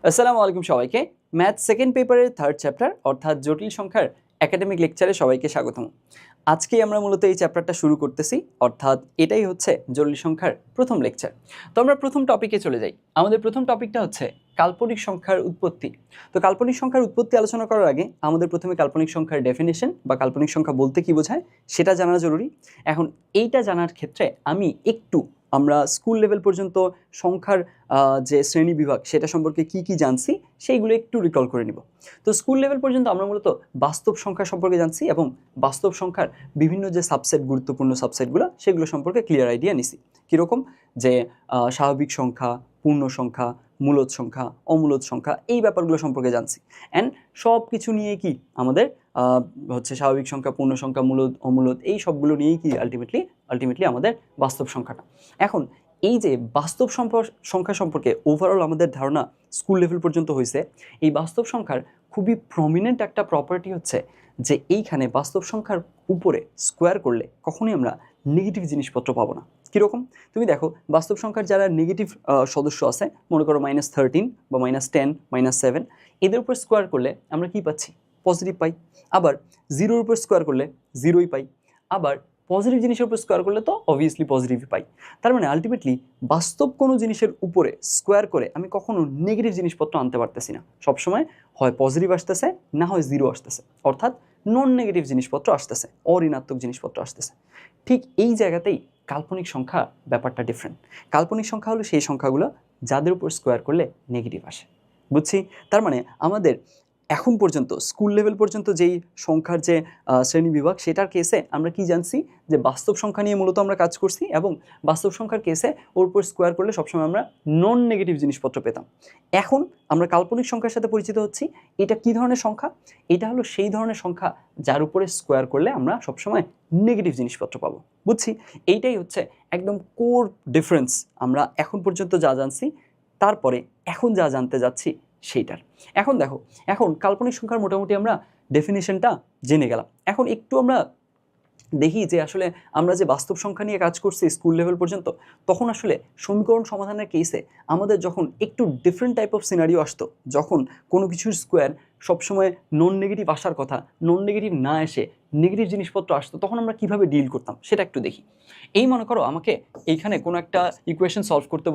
আসসালামু আলাইকুম সবাইকে। ম্যাথ সেকেন্ড পেপারের থার্ড চ্যাপ্টার অর্থাৎ জটিল সংখ্যার একাডেমিক লেকচারে সবাইকে স্বাগতম। আজকে আমরা মূলত এই চ্যাপ্টারটা শুরু করতেছি, অর্থাৎ এটাই হচ্ছে জটিল সংখ্যার প্রথম লেকচার। তো আমরা প্রথম টপিকে চলে যাই। আমাদের প্রথম টপিকটা হচ্ছে কাল্পনিক সংখ্যার উৎপত্তি। তো কাল্পনিক সংখ্যার উৎপত্তি আলোচনা করার আগে আমাদের প্রথমে কাল্পনিক সংখ্যার ডেফিনেশন বা কাল্পনিক সংখ্যা বলতে কি বোঝায় সেটা জানা জরুরি। এখন এইটা জানার ক্ষেত্রে আমরা স্কুল লেভেল পর্যন্ত সংখ্যার যে শ্রেণী বিভাগ সেটা সম্পর্কে কি কি জানছি সেইগুলো একটু রিকল করে নিব। তো স্কুল লেভেল পর্যন্ত আমরা মূলত বাস্তব সংখ্যা সম্পর্কে জানছি এবং বাস্তব সংখ্যার বিভিন্ন যে সাবসেট, গুরুত্বপূর্ণ সাবসেটগুলো সেগুলো সম্পর্কে ক্লিয়ার আইডিয়া নিছি। কীরকম যে স্বাভাবিক সংখ্যা, পূর্ণ সংখ্যা, মূলদ সংখ্যা, অমূলদ সংখ্যা, এই ব্যাপারগুলো সম্পর্কে জানছি। অ্যান্ড সব কিছু নিয়ে কি আমাদের হচ্ছে স্বাভাবিক সংখ্যা, পূর্ণ সংখ্যা, মূলদ, অমূলদ, এই সবগুলো নিয়েই কি আলটিমেটলি আমাদের বাস্তব সংখ্যাটা। এখন এই যে বাস্তব সংখ্যা সম্পর্কে ওভারঅল আমাদের ধারণা স্কুল লেভেল পর্যন্ত হয়েছে, এই বাস্তব সংখ্যার খুবই প্রমিনেন্ট একটা প্রপার্টি হচ্ছে যে এইখানে বাস্তব সংখ্যার উপরে স্কোয়ার করলে কখনোই আমরা নেগেটিভ জিনিসপত্র পাবো না। কীরকম? তুমি দেখো, বাস্তব সংখ্যার যারা নেগেটিভ সদস্য আছে, মনে করো -13 বা -10, -7, এদের উপর স্কোয়ার করলে আমরা কি পাচ্ছি? পজিটিভ পাই। আবার জিরোর উপর স্কোয়ার করলে জিরোই পাই। আবার পজিটিভ জিনিসের উপর স্কোয়ার করলে তো অবভিয়াসলি পজিটিভই পাই। তার মানে আলটিমেটলি বাস্তব কোনো জিনিসের উপরে স্কোয়ার করে আমি কখনো নেগেটিভ জিনিসপত্র আনতে পারতেছি না। সবসময় হয় পজিটিভ আসতেছে, না হয় জিরো আসতেছে, অর্থাৎ নন নেগেটিভ জিনিসপত্র আসতেছে, অঋণাত্মক জিনিসপত্র আসতেছে। ঠিক এই জায়গাতেই কাল্পনিক সংখ্যা ব্যাপারটা ডিফারেন্ট। কাল্পনিক সংখ্যা হলো সেই সংখ্যাগুলো যাদের উপর স্কোয়ার করলে নেগেটিভ আসে। বুঝছি? তার মানে আমাদের এখন পর্যন্ত স্কুল লেভেল পর্যন্ত যেই সংখ্যার যে শ্রেণী বিভাগ সেটার কেসে আমরা কি জানছি যে বাস্তব সংখ্যা নিয়ে মূলত আমরা কাজ করছি, এবং বাস্তব সংখ্যার কেসে ওর উপর স্কোয়ার করলে সবসময় আমরা নন নেগেটিভ জিনিসপত্র পেতাম। এখন আমরা কাল্পনিক সংখ্যার সাথে পরিচিত হচ্ছি। এটা কি ধরনের সংখ্যা? এটা হলো সেই ধরনের সংখ্যা যার উপরে স্কোয়ার করলে আমরা সবসময় নেগেটিভ জিনিসপত্র পাবো। বুঝছি? এইটাই হচ্ছে একদম কোর ডিফারেন্স আমরা এখন পর্যন্ত যা জানছি তারপরে এখন যা জানতে যাচ্ছি সেইটার। এখন দেখো, এখন কাল্পনিক সংখ্যার মোটামুটি আমরা ডেফিনেশনটা জেনে গেলাম। এখন একটু আমরা দেখি যে আসলে আমরা যে বাস্তব সংখ্যা নিয়ে কাজ করছি স্কুল লেভেল পর্যন্ত, তখন আসলে সমীকরণ সমাধানের কেসে আমাদের যখন একটু ডিফারেন্ট টাইপ অফ সিনারিও আসতো, যখন কোনো কিছুর স্কোয়ার সবসময় নন নেগেটিভ আসার কথা, নন নেগেটিভ না এসে নেগেটিভ জিনিসপত্র আসতো, তখন আমরা কিভাবে ডিল করতাম সেটা একটু দেখি। এই মনে করো আমাকে এইখানে কোনো একটা ইকুয়েশন সলভ করতে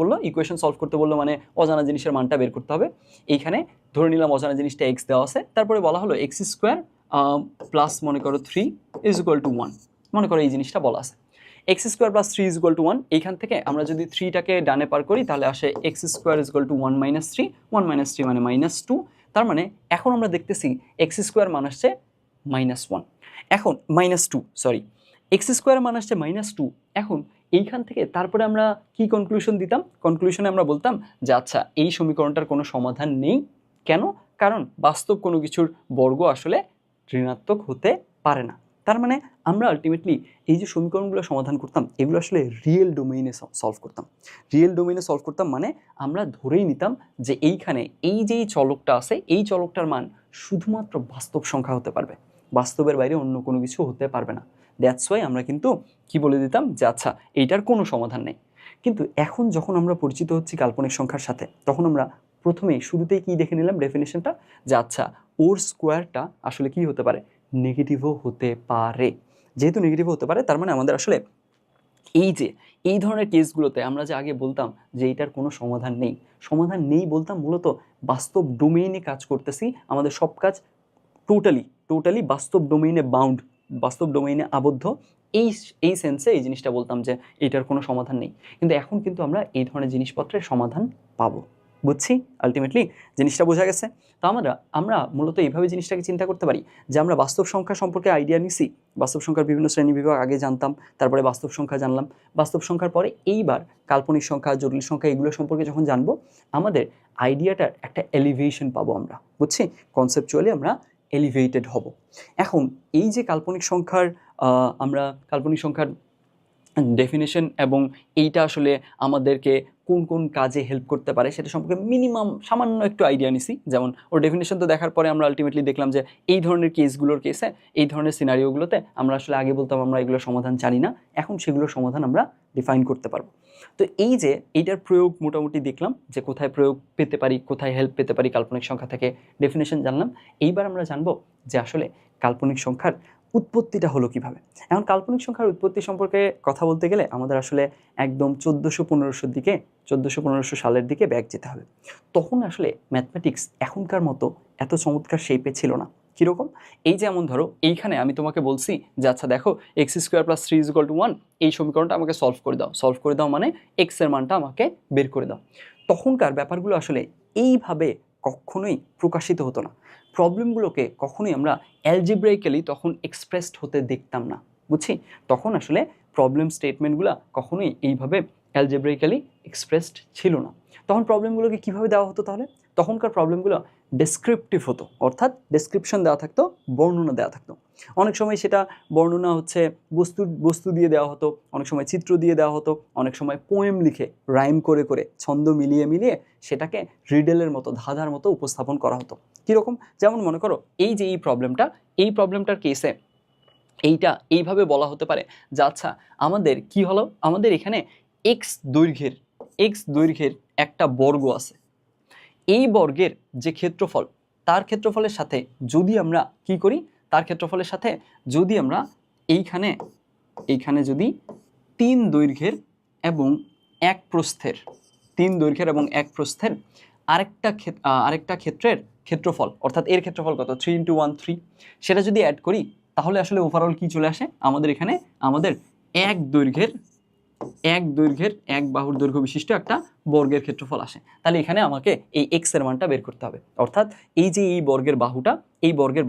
বললো, মানে অজানা জিনিসের মানটা বের করতে হবে। এইখানে ধরে নিলাম অজানা জিনিসটা এক্স দেওয়া আছে, তারপরে বলা হলো এক্স স্কোয়ার প্লাস মনে করো 3 ইজ ইকুয়াল টু 1। মনে করো এই জিনিসটা বলা আছে, x square plus 3 is equal two 1। এইখান থেকে আমরা যদি 3টাকে ডানে পার করি তাহলে আসে x square is equal two 1 - 3, 1 - 3 মানে -2। তার মানে এখন আমরা দেখতেছি এক্স স্কোয়ার মান আসছে -1, এখন -2, সরি, এক্স স্কোয়ার মান আসছে -2। এখন এইখান থেকে তারপরে আমরা কি কনক্লুশন দিতাম? কনক্লুশনে আমরা বলতাম যে আচ্ছা, এই সমীকরণটার কোনো সমাধান নেই। কেন? কারণ বাস্তব কোনো কিছুর বর্গ আসলে ঋণাত্মক হতে পারে না। তার মানে আমরা আলটিমেটলি এই যে সমীকরণগুলো সমাধান করতাম এগুলো আসলে রিয়েল ডোমেইনে সলভ করতাম। রিয়েল ডোমেইনে সলভ করতাম মানে আমরা ধরেই নিতাম যে এইখানে এই যেই চলকটা আছে এই চলকটার মান শুধুমাত্র বাস্তব সংখ্যা হতে পারবে, বাস্তবের বাইরে অন্য কোনো কিছু হতে পারবে না। দ্যাটস ওয়াই আমরা কিন্তু কি বলে দিতাম যে আচ্ছা, এইটার কোনো সমাধান নেই। কিন্তু এখন যখন আমরা পরিচিত হচ্ছি কাল্পনিক সংখ্যার সাথে, তখন আমরা প্রথমেই শুরুতেই কি দেখে নিলাম ডেফিনেশনটা, যে আচ্ছা ওর স্কোয়ারটা আসলে কি হতে পারে? নেগেটিভও হতে পারে। যেহেতু নেগেটিভও হতে পারে, তার মানে আমাদের আসলে এই ধরনের কেসগুলোতে আমরা যে আগে বলতাম যে এইটার কোনো সমাধান নেই বলতাম, মূলত বাস্তব ডোমেইনে কাজ করতেছি। আমাদের সব কাজ টোটালি বাস্তব ডোমেইনে বাউন্ড, বাস্তব ডোমেইনে আবদ্ধ। এই সেন্সে এই জিনিসটা বলতাম যে এইটার কোনো সমাধান নেই। কিন্তু এখন কিন্তু আমরা এই ধরনের জিনিসপত্রের সমাধান পাবো। বুঝছি? আলটিমেটলি জিনিসটা বোঝা গেছে? তো আমরা মূলত এইভাবে জিনিসটাকে চিন্তা করতে পারি যে আমরা বাস্তব সংখ্যা সম্পর্কে আইডিয়া নিছি, বাস্তব সংখ্যার বিভিন্ন শ্রেণী বিভাগ আগে জানতাম, তারপরে বাস্তব সংখ্যা জানলাম। বাস্তব সংখ্যার পরে এইবার কাল্পনিক সংখ্যা, জটিল সংখ্যা, এগুলো সম্পর্কে যখন জানবো আমাদের আইডিয়াটার একটা এলিভেশন পাবো আমরা। বুঝছি? কনসেপচুয়ালি আমরা এলিভেটেড হব। এখন এই যে কাল্পনিক সংখ্যার ডেফিনেশন এবং এইটা আসলে আমাদেরকে কোন কোন কাজে হেল্প করতে পারে সেটা সম্পর্কে মিনিমাম সামান্য একটু আইডিয়া নিছি। যেমন ওর ডেফিনেশন তো দেখার পরে আমরা আলটিমেটলি দেখলাম যে এই ধরনের কেসে, এই ধরনের সিনারিওগুলোতে আমরা আসলে আগে বলতাম আমরা এগুলোর সমাধান জানি না, এখন সেগুলোর সমাধান আমরা ডিফাইন করতে পারবো। তো এই যে এইটার প্রয়োগ মোটামুটি দেখলাম যে কোথায় প্রয়োগ পেতে পারি, কোথায় হেল্প পেতে পারি, কাল্পনিক সংখ্যা থেকে ডেফিনেশন জানলাম। এইবার আমরা জানবো যে আসলে কাল্পনিক সংখ্যার উৎপত্তিটা হলো কিভাবে। এখন কাল্পনিক সংখ্যার উৎপত্তি সম্পর্কে কথা বলতে গেলে আমাদের আসলে একদম 1400-1500 সালের দিকে ব্যাক যেতে হবে। তখন আসলে ম্যাথমেটিক্স এখনকার মতো এত চমৎকার শেপে ছিল না। কীরকম? এই যেমন ধরো এইখানে আমি তোমাকে বলছি যে আচ্ছা দেখো x² + 3 = 1, এই সমীকরণটা আমাকে সলভ করে দাও মানে x এর মানটা আমাকে বের করে দাও। তখনকার ব্যাপারগুলো আসলে এইভাবে কখনোই প্রকাশিত হতো না। প্রবলেমগুলোকে কখনোই আমরা অ্যালজেব্রাইক্যালি তখন এক্সপ্রেসড হতে দেখতাম না, বুঝছি? তখন আসলে প্রবলেম স্টেটমেন্টগুলো কখনোই এইভাবে অ্যালজেব্রাইক্যালি এক্সপ্রেসড ছিল না। তখন প্রবলেমগুলোকে কীভাবে দেওয়া হতো তাহলে? তখনকার প্রবলেমগুলো ডেসক্রিপটিভ হতো, অর্থাৎ ডেসক্রিপশন দেওয়া থাকতো, বর্ণনা দেওয়া থাকতো। অনেক সময় সেটা বর্ণনা হচ্ছে বস্তু দিয়ে দেওয়া হতো, অনেক সময় চিত্র দিয়ে দেওয়া হতো, অনেক সময় পোয়েম লিখে রাইম করে ছন্দ মিলিয়ে সেটাকে রিডেলের মতো, ধাঁধার মতো উপস্থাপন করা হতো। কীরকম? যেমন মনে করো এই যে এই প্রবলেমটার কেসে এইটা এইভাবে বলা হতে পারে যে আচ্ছা আমাদের কি হলো, আমাদের এখানে এক্স দৈর্ঘ্যের একটা বর্গ আছে। এই বর্গের যে ক্ষেত্রফল, তার ক্ষেত্রফলের সাথে যদি আমরা কি করি, তার ক্ষেত্রফলের সাথে যদি আমরা এইখানে যদি 3 দৈর্ঘ্যের এবং 1 প্রস্থের আরেকটা ক্ষেত্রের ক্ষেত্রফল, অর্থাৎ এর ক্ষেত্রফল কত, 3 × 1 3, সেটা যদি অ্যাড করি তাহলে আসলে ওভারঅল কি চলে আসে, আমাদের এখানে এক দৈর্ঘ্যের এক বাহুর দৈর্ঘ্য বিশিষ্ট একটা বর্গের ক্ষেত্রফল আসে। তাহলে এখানে আমাকে এই এক্স এর মানটা বের করতে হবে, অর্থাৎ এই যে এই বর্গের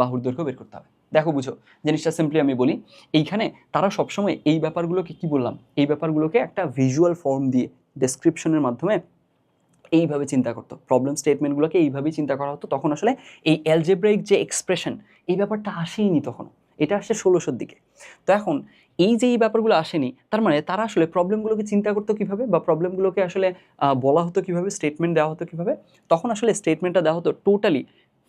বাহুর দৈর্ঘ্য বের করতে হবে। দেখো বুঝো জিনিসটা সিম্পলি আমি বলি, এইখানে তারা সবসময় এই ব্যাপারগুলোকে কি বললাম, এই ব্যাপারগুলোকে একটা ভিজুয়াল ফর্ম দিয়ে ডেসক্রিপশনের মাধ্যমে এইভাবে চিন্তা করতো। প্রবলেম স্টেটমেন্টগুলোকে এইভাবেই চিন্তা করা হতো। তখন আসলে এই অ্যালজেব্রাইক যে এক্সপ্রেশন, এই ব্যাপারটা আসেইনি তখন, এটা আসে 1600 দিকে। তো এখন এই যে এই ব্যাপারগুলো আসেনি, তার মানে তারা আসলে প্রবলেমগুলোকে চিন্তা করতো কীভাবে, বা প্রবলেমগুলোকে আসলে বলা হতো কীভাবে, স্টেটমেন্ট দেওয়া হতো কীভাবে। তখন আসলে স্টেটমেন্টটা দেওয়া হতো টোটালি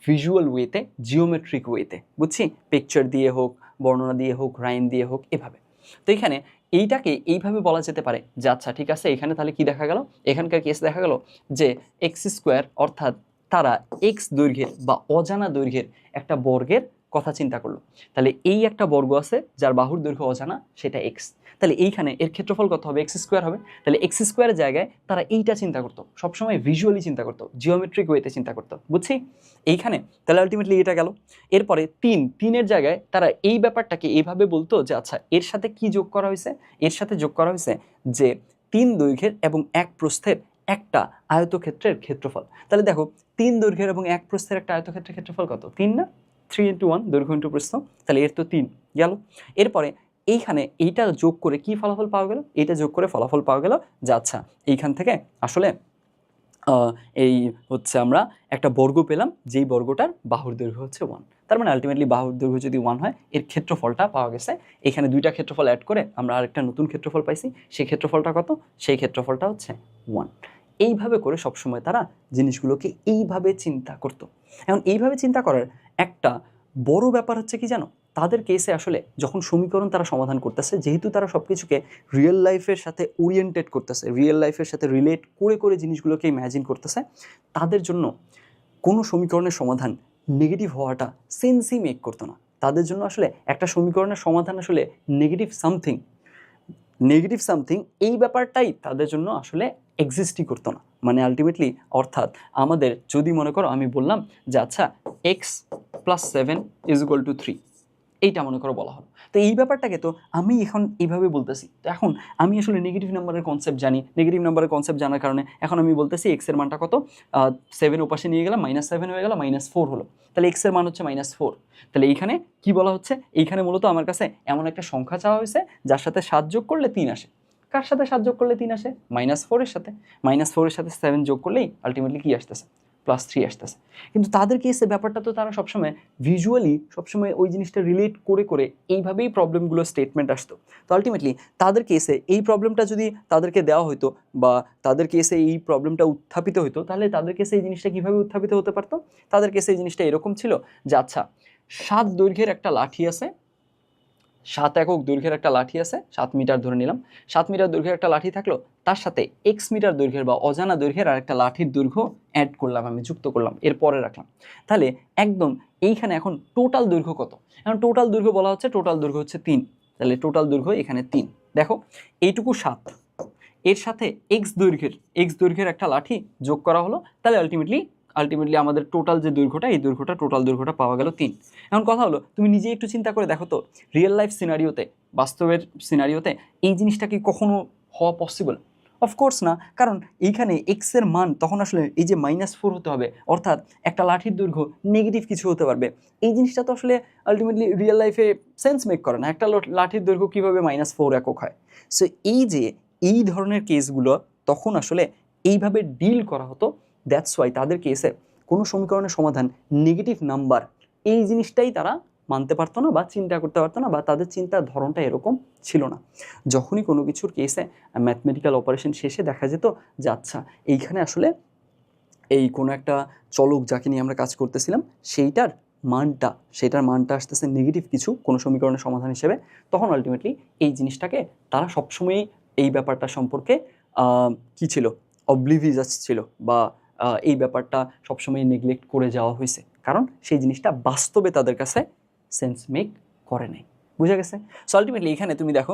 ভিজুয়াল ওয়েতে, জিওমেট্রিক ওয়েতে, বুঝছি? পিকচার দিয়ে হোক, বর্ণনা দিয়ে হোক, রাইম দিয়ে হোক, এভাবে। তো এখানে এইটাকে এইভাবে বলা যেতে পারে যে আচ্ছা ঠিক আছে, এখানে তাহলে কি দেখা গেল, এখানকার কেস দেখা গেল যে x², অর্থাৎ তারা x দৈর্ঘ্যের বা অজানা দৈর্ঘ্যের একটা বর্গের কথা চিন্তা করলো। তাহলে এই একটা বর্গ আছে যার বাহুর দৈর্ঘ্য অজানা, সেটা x। তাহলে এইখানে এর ক্ষেত্রফল কত হবে, x² হবে। তাহলে x² এর জায়গায় তারা এইটা চিন্তা করতো, সবসময় ভিজুয়ালি চিন্তা করতো, জিওমেট্রিক ওয়েতে চিন্তা করতো, বুঝছি? এইখানে তাহলে আলটিমেটলি এটা গেল। এরপরে 3-এর জায়গায় তারা এই ব্যাপারটাকে এইভাবে বলতো যে আচ্ছা এর সাথে কি যোগ করা হয়েছে, এর সাথে যোগ করা হয়েছে যে 3 দৈর্ঘ্যের এবং 1 প্রস্থের একটা আয়তক্ষেত্রের ক্ষেত্রফল। তাহলে দেখো 3 দৈর্ঘ্যের এবং 1 প্রস্থের একটা আয়তক্ষেত্রের ক্ষেত্রফল কত, 3 না? 3 × 1, দৈর্ঘ্য × প্রস্থ, তাহলে এর তো 3 গেল। এরপরে এইখানে এইটা যোগ করে কি ফলাফল পাওয়া গেল, এইটা যোগ করে ফলাফল পাওয়া গেল যে আচ্ছা এইখান থেকে আসলে এই হচ্ছে আমরা একটা বর্গ পেলাম, যেই বর্গটার বাহুর দৈর্ঘ্য হচ্ছে 1। তার মানে আলটিমেটলি বাহুর দৈর্ঘ্য যদি 1 হয়, এর ক্ষেত্রফলটা পাওয়া গেছে। এখানে 2টা ক্ষেত্রফল অ্যাড করে আমরা আরেকটা নতুন ক্ষেত্রফল পাইছি, সেই ক্ষেত্রফলটা কত, সেই ক্ষেত্রফলটা হচ্ছে 1। এইভাবে করে সবসময় তারা জিনিসগুলোকে এইভাবে চিন্তা করতো। এখন এইভাবে চিন্তা করার একটা বড় ব্যাপার হচ্ছে কি জানো, তাদের কেসে আসলে যখন সমীকরণ তারা সমাধান করতেছে, যেহেতু তারা সব কিছুকে রিয়েল লাইফের সাথে ওরিয়েন্টেড করতেছে, রিয়েল লাইফের সাথে রিলেট করে জিনিসগুলোকে ইম্যাজিন করতেছে, তাদের জন্য কোনো সমীকরণের সমাধান নেগেটিভ হওয়াটা সেন্সই মেক করতো না। তাদের জন্য আসলে একটা সমীকরণের সমাধান আসলে নেগেটিভ সামথিং এই ব্যাপারটাই তাদের জন্য আসলে এক্সিস্টই করতো না। মানে আলটিমেটলি অর্থাৎ আমাদের যদি মনে করো আমি বললাম যে আচ্ছা x + 7 = 3, এইটা মনে করো বলা হলো, তো এই ব্যাপারটাকে তো আমি এখন এইভাবে বলতেছি। তো এখন আমি আসলে নেগেটিভ নাম্বারের কনসেপ্ট জানি, নেগেটিভ নাম্বারের কনসেপ্ট জানার কারণে এখন আমি বলতেছি x এর মানটা কত, 7 ওপাশে নিয়ে গেলাম, -7 হয়ে গেল, -4 হলো, তাহলে x এর মান হচ্ছে -4। তাহলে এইখানে কি বলা হচ্ছে, এইখানে মূলত আমার কাছে এমন একটা সংখ্যা চাওয়া হয়েছে যার সাথে 7 যোগ করলে 3 আসে। কার সাথে 7 যোগ করলে 3 আসে, -4 এর সাথে। -4 এর সাথে 7 যোগ করলেই আলটিমেটলি কি আসতেছে, +3 আসতেছে। কিন্তু তাদের কেসে ব্যাপারটা তো তারা সবসময় ভিজুয়ালি সবসময় ওই জিনিসটা রিলেট করে এইভাবেই প্রবলেমগুলো স্টেটমেন্ট আসতো। তো আলটিমেটলি তাদের কেসে এই প্রবলেমটা যদি তাদেরকে দেওয়া হতো বা তাদের কেসে এই প্রবলেমটা উত্থাপিত হতো, তাহলে তাদের কেসে এই জিনিসটা কীভাবে উত্থাপিত হতে পারতো, তাদের কেসে এই জিনিসটা এরকম ছিল যে আচ্ছা 7 দৈর্ঘ্যের একটা লাঠি আছে, 7 একক দৈর্ঘ্যের একটা লাঠি আছে, 7 মিটার ধরে নিলাম, 7 মিটার দৈর্ঘ্যের একটা লাঠি থাকলো, তার সাথে x মিটার দৈর্ঘ্যের বা অজানা দৈর্ঘ্যের আর একটা লাঠির দৈর্ঘ্য অ্যাড করলাম, আমি যুক্ত করলাম, এরপরে রাখলাম। তাহলে একদম এইখানে এখন টোটাল দৈর্ঘ্য কত? এখন টোটাল দৈর্ঘ্য বলা হচ্ছে, টোটাল দৈর্ঘ্য হচ্ছে 3। তাহলে টোটাল দৈর্ঘ্য এখানে 3। দেখো এইটুকু 7, এর সাথে এক্স দৈর্ঘ্যের একটা লাঠি যোগ করা হলো, তাহলে আলটিমেটলি আমাদের টোটাল যে দৈর্ঘ্যটা, এই দৈর্ঘ্যটা টোটাল দৈর্ঘ্যটা পাওয়া গেল 3। এখন কথা হলো, তুমি নিজে একটু চিন্তা করে দেখো তো, রিয়েল লাইফ সিনারিওতে, বাস্তবের সিনারিওতে এই জিনিসটা কি কখনো হওয়া পসিবল? অফকোর্স না, কারণ এইখানে এক্স এর মান তখন আসলে এই যে -4 হতে হবে, অর্থাৎ একটা লাঠির দৈর্ঘ্য নেগেটিভ কিছু হতে পারবে। এই জিনিসটা তো আসলে আলটিমেটলি রিয়েল লাইফে সেন্স মেক করে না, একটা লাঠির দৈর্ঘ্য কীভাবে -4 একক হয়। সো এই ধরনের কেসগুলো তখন আসলে এইভাবে ডিল করা হতো। দ্যাটস ওয়াই তাদের কেসে কোনো সমীকরণের সমাধান নেগেটিভ নাম্বার, এই জিনিসটাই তারা মানতে পারতো না বা চিন্তা করতে পারতো না, বা তাদের চিন্তার ধরনটা এরকম ছিল না। যখনই কোনো কিছুর কেসে ম্যাথমেটিক্যাল অপারেশন শেষে দেখা যেত যে আচ্ছা এইখানে আসলে এই কোনো একটা চলক যাকে নিয়ে আমরা কাজ করতেছিলাম সেইটার মানটা আসতেছে নেগেটিভ কিছু কোনো সমীকরণের সমাধান হিসেবে, তখন আলটিমেটলি এই জিনিসটাকে তারা সবসময়ই এই ব্যাপারটা সম্পর্কে কি ছিল, অবলিভিয়াস ছিল, বা এই ব্যাপারটা সবসময় নেগলেক্ট করে যাওয়া হয়েছে, কারণ সেই জিনিসটা বাস্তবে তাদের কাছে সেন্স মেক করে নাই। বুঝা গেছে? সো আলটিমেটলি এখানে তুমি দেখো,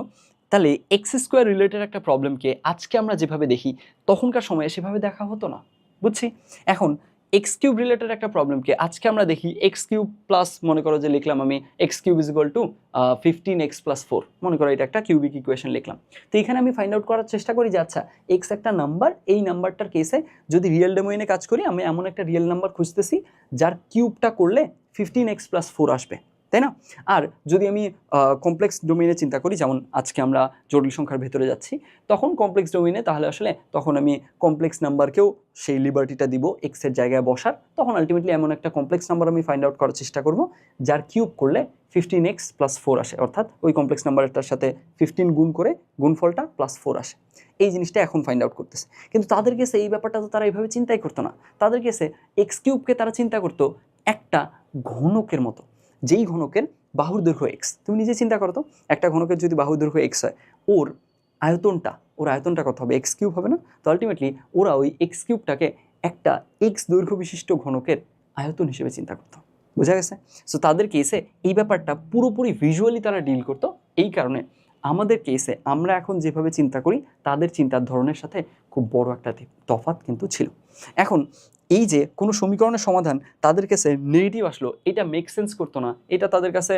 তাহলে x² রিলেটেড একটা প্রবলেমকে আজকে আমরা যেভাবে দেখি তখনকার সময়ে সেভাবে দেখা হতো না। বুঝছি? এখন x³ রিলেটেড একটা প্রবলেমকে আজকে আমরা দেখি x³ প্লাস, মনে করো যে লিখলাম আমি x³ = 15x + 4, মনে করো এটা একটা কিউবিক ইকুয়েশন লিখলাম। তো এখানে আমি ফাইন্ড আউট করার চেষ্টা করি যে আচ্ছা x একটা নাম্বার, এই নাম্বারটার কেসে যদি রিয়েল ডোমেইনে কাজ করি, আমি এমন একটা রিয়েল নাম্বার খুঁজতেছি যার কিউবটা করলে 15x + 4 আসবে, তাই না? আর যদি আমি কমপ্লেক্স ডোমেইনে চিন্তা করি, যেমন আজকে আমরা জটিল সংখ্যার ভেতরে যাচ্ছি, তখন কমপ্লেক্স ডোমেইনে তাহলে আসলে তখন আমি কমপ্লেক্স নাম্বারকেও সেই লিবার্টিটা দিব এক্সের জায়গায় বসার, তখন আলটিমেটলি এমন একটা কমপ্লেক্স নাম্বার আমি ফাইন্ড আউট করার চেষ্টা করব যার কিউব করলে 15x + 4 আসে, অর্থাৎ ওই কমপ্লেক্স নাম্বারটার সাথে 15 গুণ করে গুণফলটা +4 আসে। এই জিনিসটা এখন ফাইন্ড আউট করতেছে, কিন্তু তাদের কাছে এই ব্যাপারটা তো তারা এইভাবে চিন্তাই করতো না। তাদের কাছে x³ তারা চিন্তা করতো একটা ঘনকের মতো, যেই ঘনকের বাহুর দৈর্ঘ্য x। তুমি নিজে চিন্তা করো তো, একটা ঘনকের যদি বাহুর দৈর্ঘ্য x হয়, ওর আয়তনটা কত হবে? x³ হবে না? তো আলটিমেটলি ওরা ওই x³ একটা x দৈর্ঘ্য বিশিষ্ট ঘনকের আয়তন হিসেবে চিন্তা করতো। বোঝা গেছে? সো তাদের কেসে এই ব্যাপারটা পুরোপুরি ভিজুয়ালি তারা ডিল করতো। এই কারণে আমাদের কেসে আমরা এখন যেভাবে চিন্তা করি, তাদের চিন্তার ধরনের সাথে খুব বড় একটা তফাৎ কিন্তু ছিল। এখন এই যে কোনো সমীকরণের সমাধান তাদের কাছে নেগেটিভ আসলো, এটা মেক সেন্স করতো না, এটা তাদের কাছে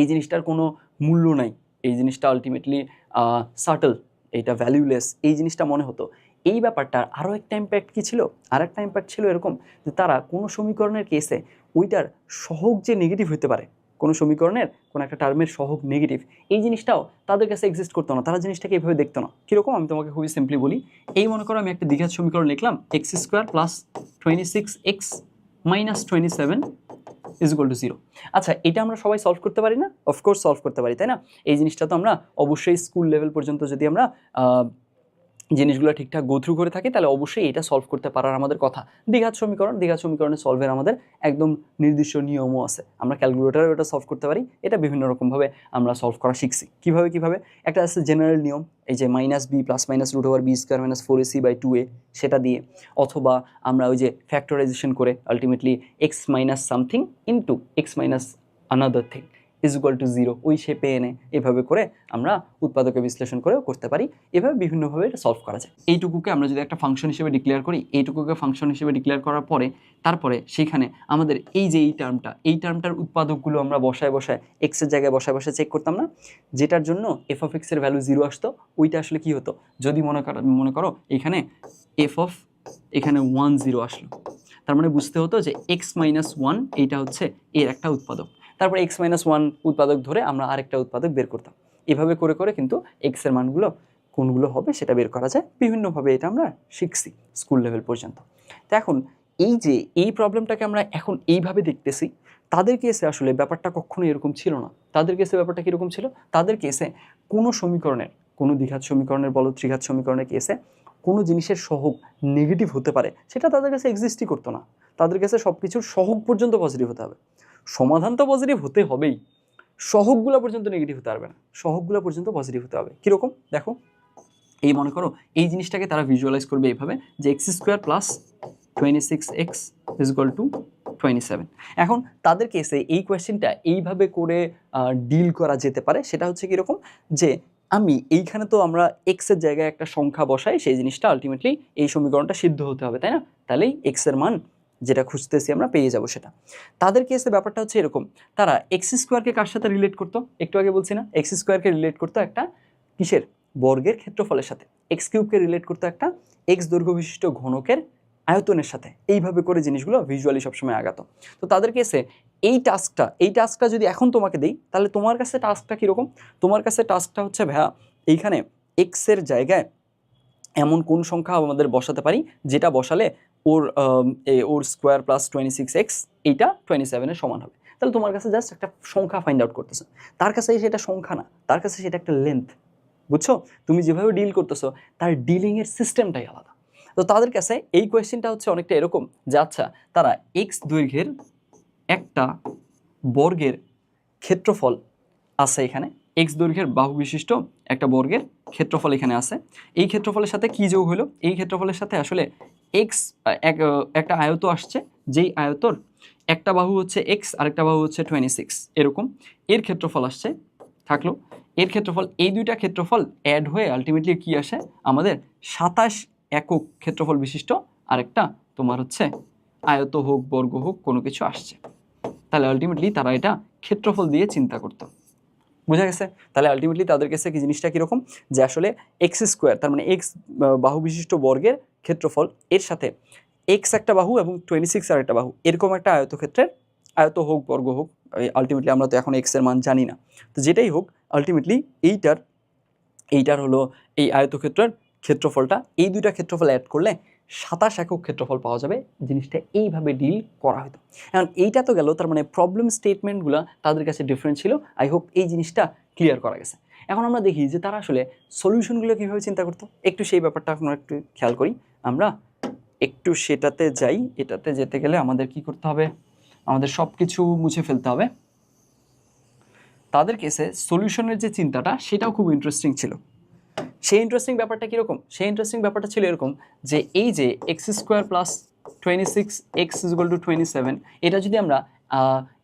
এই জিনিসটার কোনো মূল্য নাই, এই জিনিসটা আলটিমেটলি সাটল, এটা ভ্যালুলেস, এই জিনিসটা মনে হতো। এই ব্যাপারটার আরও একটা ইম্প্যাক্ট কী ছিল? আর একটা ইম্প্যাক্ট ছিল এরকম যে তারা কোনো সমীকরণের কেসে ওইটার সহগ যে নেগেটিভ হতে পারে, কোনো সমীকরণের কোনো একটা টার্মের সহগ নেগেটিভ, এই জিনিসটাও তাদের কাছে এক্সিস্ট করতো না, তারা জিনিসটাকে এইভাবে দেখতো না। কীরকম? আমি তোমাকে খুবই সিম্পলি বলি। এই মনে করো আমি একটা দ্বিঘাত সমীকরণ লিখলাম, x² + 26x - 27 = 0। আচ্ছা, এটা আমরা সবাই সলভ করতে পারি না? অফকোর্স সলভ করতে পারি, তাই না? এই জিনিসটা তো আমরা অবশ্যই স্কুল লেভেল পর্যন্ত যদি আমরা জিনিসগুলো ঠিকঠাক গো থ্রু করে থাকি, তাহলে অবশ্যই এটা সলভ করতে পারার আমাদের কথা। দ্বিঘাত সমীকরণে সলভের আমাদের একদম নির্দিষ্ট নিয়মও আছে। আমরা ক্যালকুলেটরে এটা সলভ করতে পারি, এটা বিভিন্ন রকমভাবে আমরা সলভ করা শিখছি। কীভাবে? একটা আছে জেনারেল নিয়ম, এই যে -b ± √b² - 4ac/2a, সেটা দিয়ে, অথবা আমরা ওই যে ফ্যাক্টরাইজেশন করে ultimately x minus something into x minus another thing = 0, ওই শেপে এনে এভাবে করে আমরা উৎপাদকে বিশ্লেষণ করেও করতে পারি। এভাবে বিভিন্নভাবে এটা সলভ করা যায়। এইটুকুকে আমরা যদি একটা ফাংশন হিসেবে ডিক্লেয়ার করি, এইটুকুকে ফাংশন হিসেবে ডিক্লেয়ার করার পরে তারপরে সেইখানে আমাদের এই যে এই টার্মটার উৎপাদকগুলো আমরা বসায় এক্সের জায়গায় বসায় চেক করতাম না, যেটার জন্য f(x) এর ভ্যালু 0 আসতো, ওইটা আসলে কি হতো? যদি মনে করো এখানে এখানে 1 0 আসলো, তার মানে বুঝতে হতো যে x - 1 এইটা হচ্ছে এর একটা উৎপাদক, তারপর x - 1 উৎপাদক ধরে আমরা আরেকটা উৎপাদক বের করতাম। এভাবে করে কিন্তু x এর মানগুলো কোনগুলো হবে সেটা বের করা যায়। বিভিন্নভাবে এটা আমরা শিখছি স্কুল লেভেল পর্যন্ত। তো এখন এই যে এই প্রবলেমটাকে আমরা এখন এইভাবে দেখতেছি, তাদের কেসে আসলে ব্যাপারটা কখনো এরকম ছিল না। তাদের কেসে ব্যাপারটা কীরকম ছিল? তাদের কেসে কোনো সমীকরণের, কোনো দ্বিঘাত সমীকরণের বলো ত্রিঘাত সমীকরণের কেসে কোনো জিনিসের সহগ নেগেটিভ হতে পারে, সেটা তাদের কাছে এক্সিস্টই করতো না। তাদের কাছে সব কিছুর সহগ পর্যন্ত পজিটিভ হতে হবে, সমাধান তো পজিটিভ হতে হবেই, সহগগুলো পর্যন্ত নেগেটিভ হতে পারবে না, সহগগুলো পর্যন্ত পজিটিভ হতে হবে। কীরকম দেখো, এই মনে করো এই জিনিসটাকে তারা ভিজুয়ালাইজ করবে এইভাবে যে x square plus 26x is equal two 27। এখন তাদের কেসে এই কোয়েশ্চেনটা এইভাবে করে ডিল করা যেতে পারে। সেটা হচ্ছে কীরকম, যে আমি এইখানে তো আমরা এক্সের জায়গায় একটা সংখ্যা বসাই, সেই জিনিসটা আলটিমেটলি এই সমীকরণটা সিদ্ধ হতে হবে, তাই না? তাহলেই এক্সের মান যেটা খুঁজতেছি আমরা পেয়ে যাব সেটা। তাদের কেসে ব্যাপারটা হচ্ছে এরকম, তারা এক্স স্কোয়ারকে কার সাথে রিলেট করতো, একটু আগে বলছি না, এক্স স্কোয়ারকে রিলেট করতো একটা কিসের, বর্গের ক্ষেত্রফলের সাথে। এক্স কিউবকে রিলেট করতো একটা এক্স দৈর্ঘ্য বিশিষ্ট ঘনকের আয়তনের সাথে। এইভাবে করে জিনিসগুলো ভিজুয়ালি সবসময় আগাতো। তো তাদের কেসে এই টাস্কটা যদি এখন তোমাকে দিই, তাহলে তোমার কাছে টাস্কটা কীরকম, তোমার কাছে টাস্কটা হচ্ছে ভাইয়া এইখানে এক্সের জায়গায় এমন কোন সংখ্যা আমাদের বসাতে পারি যেটা বসালে ওর স্কোয়ার প্লাস 26x এইটা 27-এর সমান হবে। তাহলে তোমার কাছে জাস্ট একটা সংখ্যা ফাইন্ড আউট করতেছে, তার কাছে সেটা সংখ্যা না, তার কাছে সেটা একটা লেন্থ। বুঝছো, তুমি যেভাবে ডিল করতেছো তার ডিলিংয়ের সিস্টেমটাই আলাদা। তো তাদের কাছে এই কোয়েশ্চেনটা হচ্ছে অনেকটা এরকম যে আচ্ছা, তারা এক্স দৈর্ঘ্যের একটা বর্গের ক্ষেত্রফল আছে এখানে, এক্স দৈর্ঘ্যের বাহু বিশিষ্ট একটা বর্গের ক্ষেত্রফল এখানে আছে। এই ক্ষেত্রফলের সাথে কি যোগ হলো, এই ক্ষেত্রফলের সাথে আসলে এক্স একটা আয়ত আসছে, যেই আয়তর একটা বাহু হচ্ছে এক্স আরেকটা বাহু হচ্ছে 26 এরকম, এর ক্ষেত্রফল আসছে থাকলো। এর ক্ষেত্রফল, এই দুইটা ক্ষেত্রফল অ্যাড হয়ে আলটিমেটলি কি আসে আমাদের 27 একক ক্ষেত্রফল বিশিষ্ট আরেকটা তোমার হচ্ছে আয়ত হোক বর্গ হোক কোনো কিছু আসছে। তাহলে আলটিমেটলি তারা এটা ক্ষেত্রফল দিয়ে চিন্তা করতো। বোঝা গেছে? তাহলে আলটিমেটলি তাদের কাছে কি জিনিসটা কীরকম, যে আসলে এক্স স্কোয়ার তার মানে এক্স বাহু বিশিষ্ট বর্গের ক্ষেত্রফল, এর সাথে এক্স একটা বাহু এবং 26 আর একটা বাহু, এরকম একটা আয়তক্ষেত্রের আয়ত হোক বর্গ হোক, আলটিমেটলি আমরা তো এখন এক্সের মান জানি না, তো যেটাই হোক আলটিমেটলি এইটার হলো এই আয়তক্ষেত্রের ক্ষেত্রফলটা, এই দুইটা ক্ষেত্রফল অ্যাড করলে 27 একক ক্ষেত্রফল পাওয়া যাবে। জিনিসটা এইভাবে ডিল করা হতো। এখন এইটা তো গেল, তার মানে প্রবলেম স্টেটমেন্টগুলো তাদের কাছে ডিফারেন্ট ছিল। আই হোপ এই জিনিসটা ক্লিয়ার করা গেছে। এখন আমরা দেখি যে তারা আসলে সলিউশনগুলো কীভাবে চিন্তা করতো, একটু সেই ব্যাপারটা আমরা একটু খেয়াল করি। আমরা একটু সেটাতে যাই, এটাতে যেতে গেলে আমাদের কি করতে হবে, আমাদের সব কিছু মুছে ফেলতে হবে। তাদের কেসে সলিউশনের যে চিন্তাটা সেটাও খুব ইন্টারেস্টিং ছিল। সেই ইন্টারেস্টিং ব্যাপারটা কীরকম, সেই ইন্টারেস্টিং ব্যাপারটা ছিল এরকম যে এই যে x square plus 26x is equal two 27, এটা যদি আমরা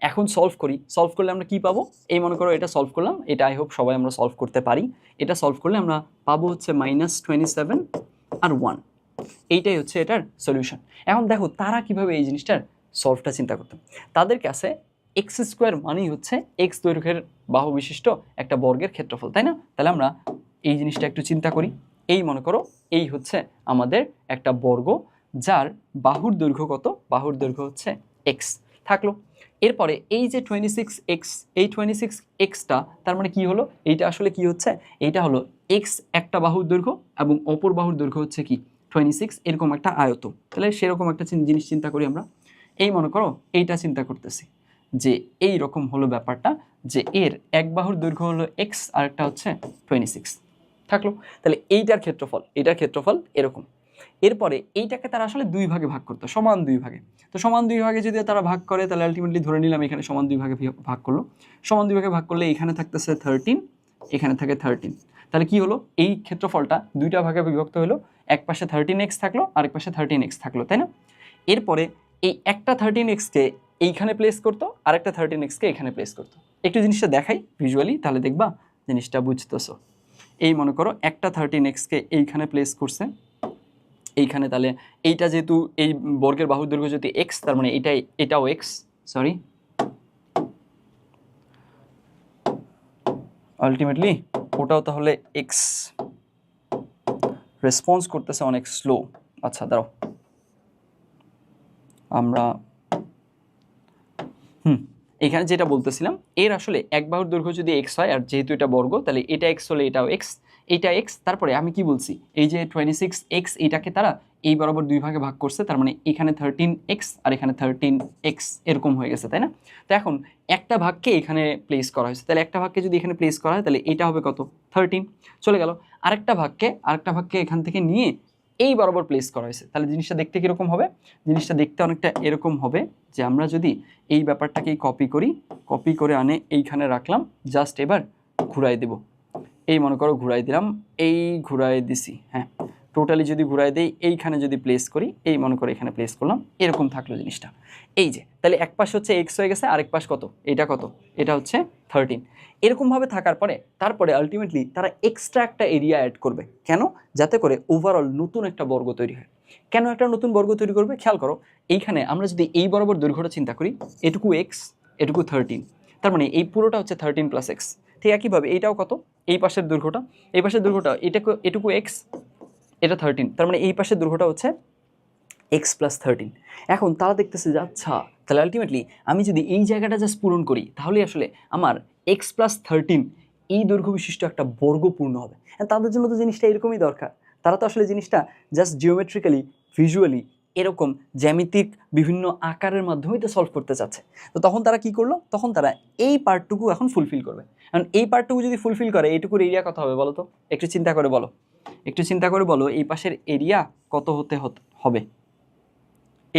এখন সলভ করলে আমরা কি পাবো, এই মনে করো এটা সলভ করলাম, এটা আই হোপ সবাই আমরা সলভ করতে পারি। এটা সলভ করলে আমরা পাবো হচ্ছে -27 আর 1, এইটাই হচ্ছে এটার সলিউশন। এখন দেখো তারা কিভাবে এই জিনিসটার সলভটা চিন্তা করতো। তাদের কাছে এক্স স্কোয়ার মানেই হচ্ছে এক্স দৈর্ঘ্যের বাহু বিশিষ্ট একটা বর্গের ক্ষেত্রফল, তাই না? তাহলে আমরা এই জিনিসটা একটু চিন্তা করি। এই মনে করো এই হচ্ছে আমাদের একটা বর্গ যার বাহুর দৈর্ঘ্য কত, বাহুর দৈর্ঘ্য হচ্ছে এক্স থাকলো। এরপরে এই যে 26x, এই 26xটা তার মানে কি হলো, এইটা আসলে কি হচ্ছে, এইটা হলো এক্স একটা বাহুর দৈর্ঘ্য এবং অপর বাহুর দৈর্ঘ্য হচ্ছে কি 26, এরকম একটা আয়ত। তাহলে সেরকম একটা জিনিস চিন্তা করি আমরা। এই মনে করো এইটা চিন্তা করতেছি যে এই রকম হলো ব্যাপারটা, যে এর এক বাহুর দৈর্ঘ্য হলো এক্স আর একটা হচ্ছে 26 থাকলো। তাহলে এইটার ক্ষেত্রফল এরকম। এরপরে এইটাকে তারা আসলে দুই ভাগে ভাগ করতো, সমান দুই ভাগে। তো সমান দুই ভাগে যদি তারা ভাগ করে তাহলে আলটিমেটলি ধরে নিলাম এখানে সমান দুই ভাগে ভাগ করলো। সমান দুই ভাগে ভাগ করলে এখানে থাকতেছে 13, এখানে থাকে 13। তাহলে কি হলো, এই ক্ষেত্রফলটা দুইটা ভাগে বিভক্ত হলো, এক পাশে 13x থাকলো আরেক পাশে 13x থাকলো, তাই না? এরপরে এই একটা 13xকে এইখানে প্লেস করতো আর একটা 13xকে এখানে প্লেস করতো। একটু জিনিসটা দেখাই ভিজুয়ালি, তাহলে দেখবা জিনিসটা বুঝতেছো। এই মনে করো একটা 13xকে এইখানে প্লেস করছে এইখানে, তাহলে এইটা যেহেতু এই বর্গের বাহুর দৈর্ঘ্য যদি এক্স, তার মানে এটাও এক্স, সরি আলটিমেটলি ওটাও তাহলে এক্স। রেসপন্স করতেছে অনেক স্লো। আচ্ছা দাঁড়াও, আমরা এখানে যেটা বলতেছিলাম, এর আসলে এক বাহুর দৈর্ঘ্য যদি এক্স হয় আর যেহেতু এটা বর্গ, তাহলে এটা এক্স হলে এটাও এক্স, এইটা এক্স। তারপরে আমি কি বলছি, এই যে 26x এটাকে তারা এই বরাবর দুই ভাগে ভাগ করছে, তার মানে এখানে 13x আর এখানে 13x এরকম হয়ে গেছে, তাই না? তো এখন একটা ভাগকে এখানে প্লেস করা হয়েছে, তাহলে একটা ভাগকে যদি এখানে প্লেস করা হয় তাহলে এটা হবে কত, 13 চলে গেল। আরেকটা ভাগকে এখান থেকে নিয়ে এই বরাবর প্লেস করা হয়েছে, তাহলে জিনিসটা দেখতে কীরকম হবে? জিনিসটা দেখতে অনেকটা এরকম হবে যে আমরা যদি এই ব্যাপারটাকেই কপি করি, কপি করে আনে এইখানে রাখলাম, জাস্ট এবার ঘুরাই দেব, এই মনে করো ঘুরাই দিলাম, এই ঘুরাই দিছি, হ্যাঁ টোটালি যদি ঘুরাই দেই, এইখানে যদি প্লেস করি, এই মনে করো এখানে প্লেস করলাম, এরকম থাকলো জিনিসটা। এই যে তাহলে এক পাশ হচ্ছে এক্স হয়ে গেছে, আরেক পাশ কত? এটা কত? এটা হচ্ছে 13। এরকমভাবে থাকার পরে তারপরে আলটিমেটলি তারা এক্সট্রা একটা এরিয়া অ্যাড করবে, কেন? যাতে করে ওভারঅল নতুন একটা বর্গ তৈরি হয়। কেন একটা নতুন বর্গ তৈরি করবে? খেয়াল করো, এইখানে আমরা যদি এই বরাবর দৈর্ঘ্যটা চিন্তা করি, এটুকু এক্স, এটুকু 13, তার মানে এই পুরোটা হচ্ছে 13 প্লাস এক্স। ঠিক একইভাবে এইটাও কত? এই পাশের দৈর্ঘ্যটা, এই পাশের দৈর্ঘ্যটা এটুকু এক্স, এটা 13, তার মানে এই পাশের দৈর্ঘ্যটা হচ্ছে এক্স প্লাস 13। এখন তারা দেখতেছে যে আচ্ছা, তাহলে আলটিমেটলি আমি যদি এই জায়গাটা জাস্ট পূরণ করি, তাহলে আসলে আমার এক্স প্লাস 13 এই দৈর্ঘ্য বিশিষ্ট একটা বর্গ পূর্ণ হবে। তাদের জন্য তো জিনিসটা এরকমই দরকার। তারা তো আসলে জিনিসটা জাস্ট জিওমেট্রিক্যালি, ভিজুয়ালি এরকম জ্যামিতিক বিভিন্ন আকারের মাধ্যমেই তো সলভ করতে চাচ্ছে। তো তখন তারা কি করলো? তখন তারা এই পার্টটুকু এখন ফুলফিল করবে। কারণ এই পার্টটুকু যদি ফুলফিল করে, এইটুকুর এরিয়া কত হবে বলো তো? একটু চিন্তা করে বলো, একটু চিন্তা করে বলো, এই পাশের এরিয়া কত হতে হবে?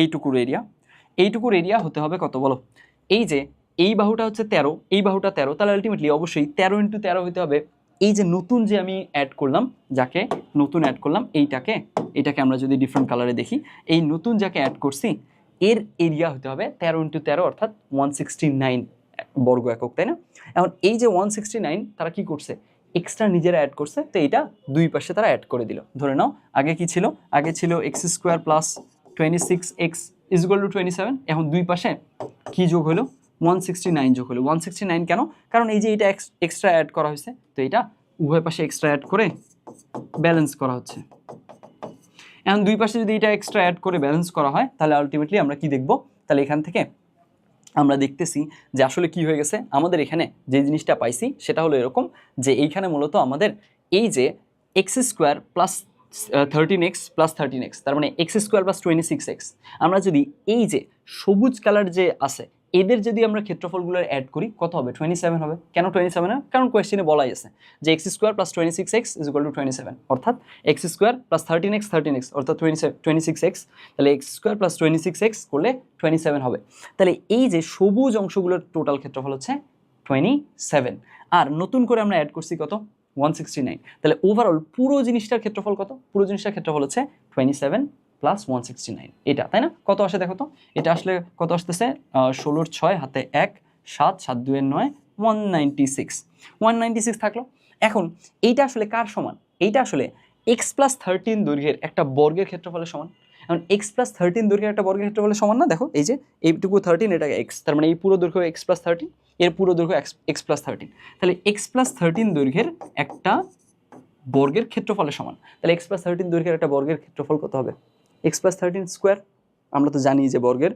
এইটুকুর এরিয়া হতে হবে কত বলো? এই যে এই বাহুটা হচ্ছে 13, এই বাহুটা 13, তাহলে আলটিমেটলি অবশ্যই 13 × 13 হতে হবে। এই যে নতুন যে আমি অ্যাড করলাম, যাকে নতুন অ্যাড করলাম, এটাকে আমরা যদি ডিফারেন্ট কালারে দেখি, এই নতুন যাকে অ্যাড করছি এর এরিয়া হতে হবে 13 × 13 অর্থাৎ 169 বর্গ একক, তাই না? এখন এই যে 169 তারা কি করছে? এক্সট্রা নিজেরা অ্যাড করছে, তো এটা দুই পাশে তারা অ্যাড করে দিল। ধরে নাও আগে কি ছিল? আগে ছিল x square plus 26x is equal two 27। এখন দুই পাশে কি যোগ হলো? 169 যোগ হলো। 169 কেন? কারণ এই যে এটা এক্সট্রা অ্যাড করা হয়েছে, তো এটা উভয় পাশে এক্সট্রা অ্যাড করে ব্যালেন্স করা হচ্ছে। এখন দুই পাশে যদি এটা এক্সট্রা অ্যাড করে ব্যালেন্স করা হয়, তাহলে আলটিমেটলি আমরা কি দেখব? তাহলে এখান থেকে আমরা দেখতেছি যে আসলে কি হয়ে গেছে, আমাদের এখানে যে জিনিসটা পাইছি সেটা হলো এরকম যে এইখানে মূলত আমাদের এই যে x square plus 13x plus 13x, তার মানে এক্স স্কোয়ার প্লাস 26x, আমরা যদি এই যে সবুজ কালার যে আছে এদের যদি আমরা ক্ষেত্রফলগুলো অ্যাড করি, কত হবে? 27 হবে। কেন 27 হয়? কারণ কোয়েশ্চেনে বলাই আছে যে x square plus 26x is equal two 27, অর্থাৎ এক্স স্কোয়ার প্লাস 13x অর্থাৎ 26x, তাহলে এক্স স্কোয়ার প্লাস 26x করলে 27 হবে। তাহলে এই যে সবুজ অংশগুলোর টোটাল ক্ষেত্রফল হচ্ছে 27, আর নতুন করে আমরা অ্যাড করছি কত? 169। তাহলে ওভারঅল পুরো জিনিসটার ক্ষেত্রফল কত? পুরো জিনিসটার ক্ষেত্রফল হচ্ছে 27 প্লাস 169, এটা, তাই না? কত আসে দেখো তো? এটা আসলে কত আসতেছে? 16 6 হাতে 1, 7 7 2 9, 196 থাকলো। এখন এইটা আসলে কার সমান? এইটা আসলে x প্লাস 13 দৈর্ঘ্যের একটা বর্গের ক্ষেত্রফলের সমান। এখন x প্লাস 13 দৈর্ঘ্যের একটা বর্গের ক্ষেত্রফলের সমান না? দেখো এই যে এইটুকু 13, এটা x, তার মানে এই পুরো দৈর্ঘ্য x প্লাস 13, এর পুরো দৈর্ঘ্য x প্লাস 13, তাহলে x প্লাস 13 দৈর্ঘ্যের একটা বর্গের ক্ষেত্রফলের সমান। তাহলে x প্লাস 13 দৈর্ঘ্যের একটা বর্গের ক্ষেত্রফল কত হবে? x plus 13 square. আমরা তো জানি যে বর্গের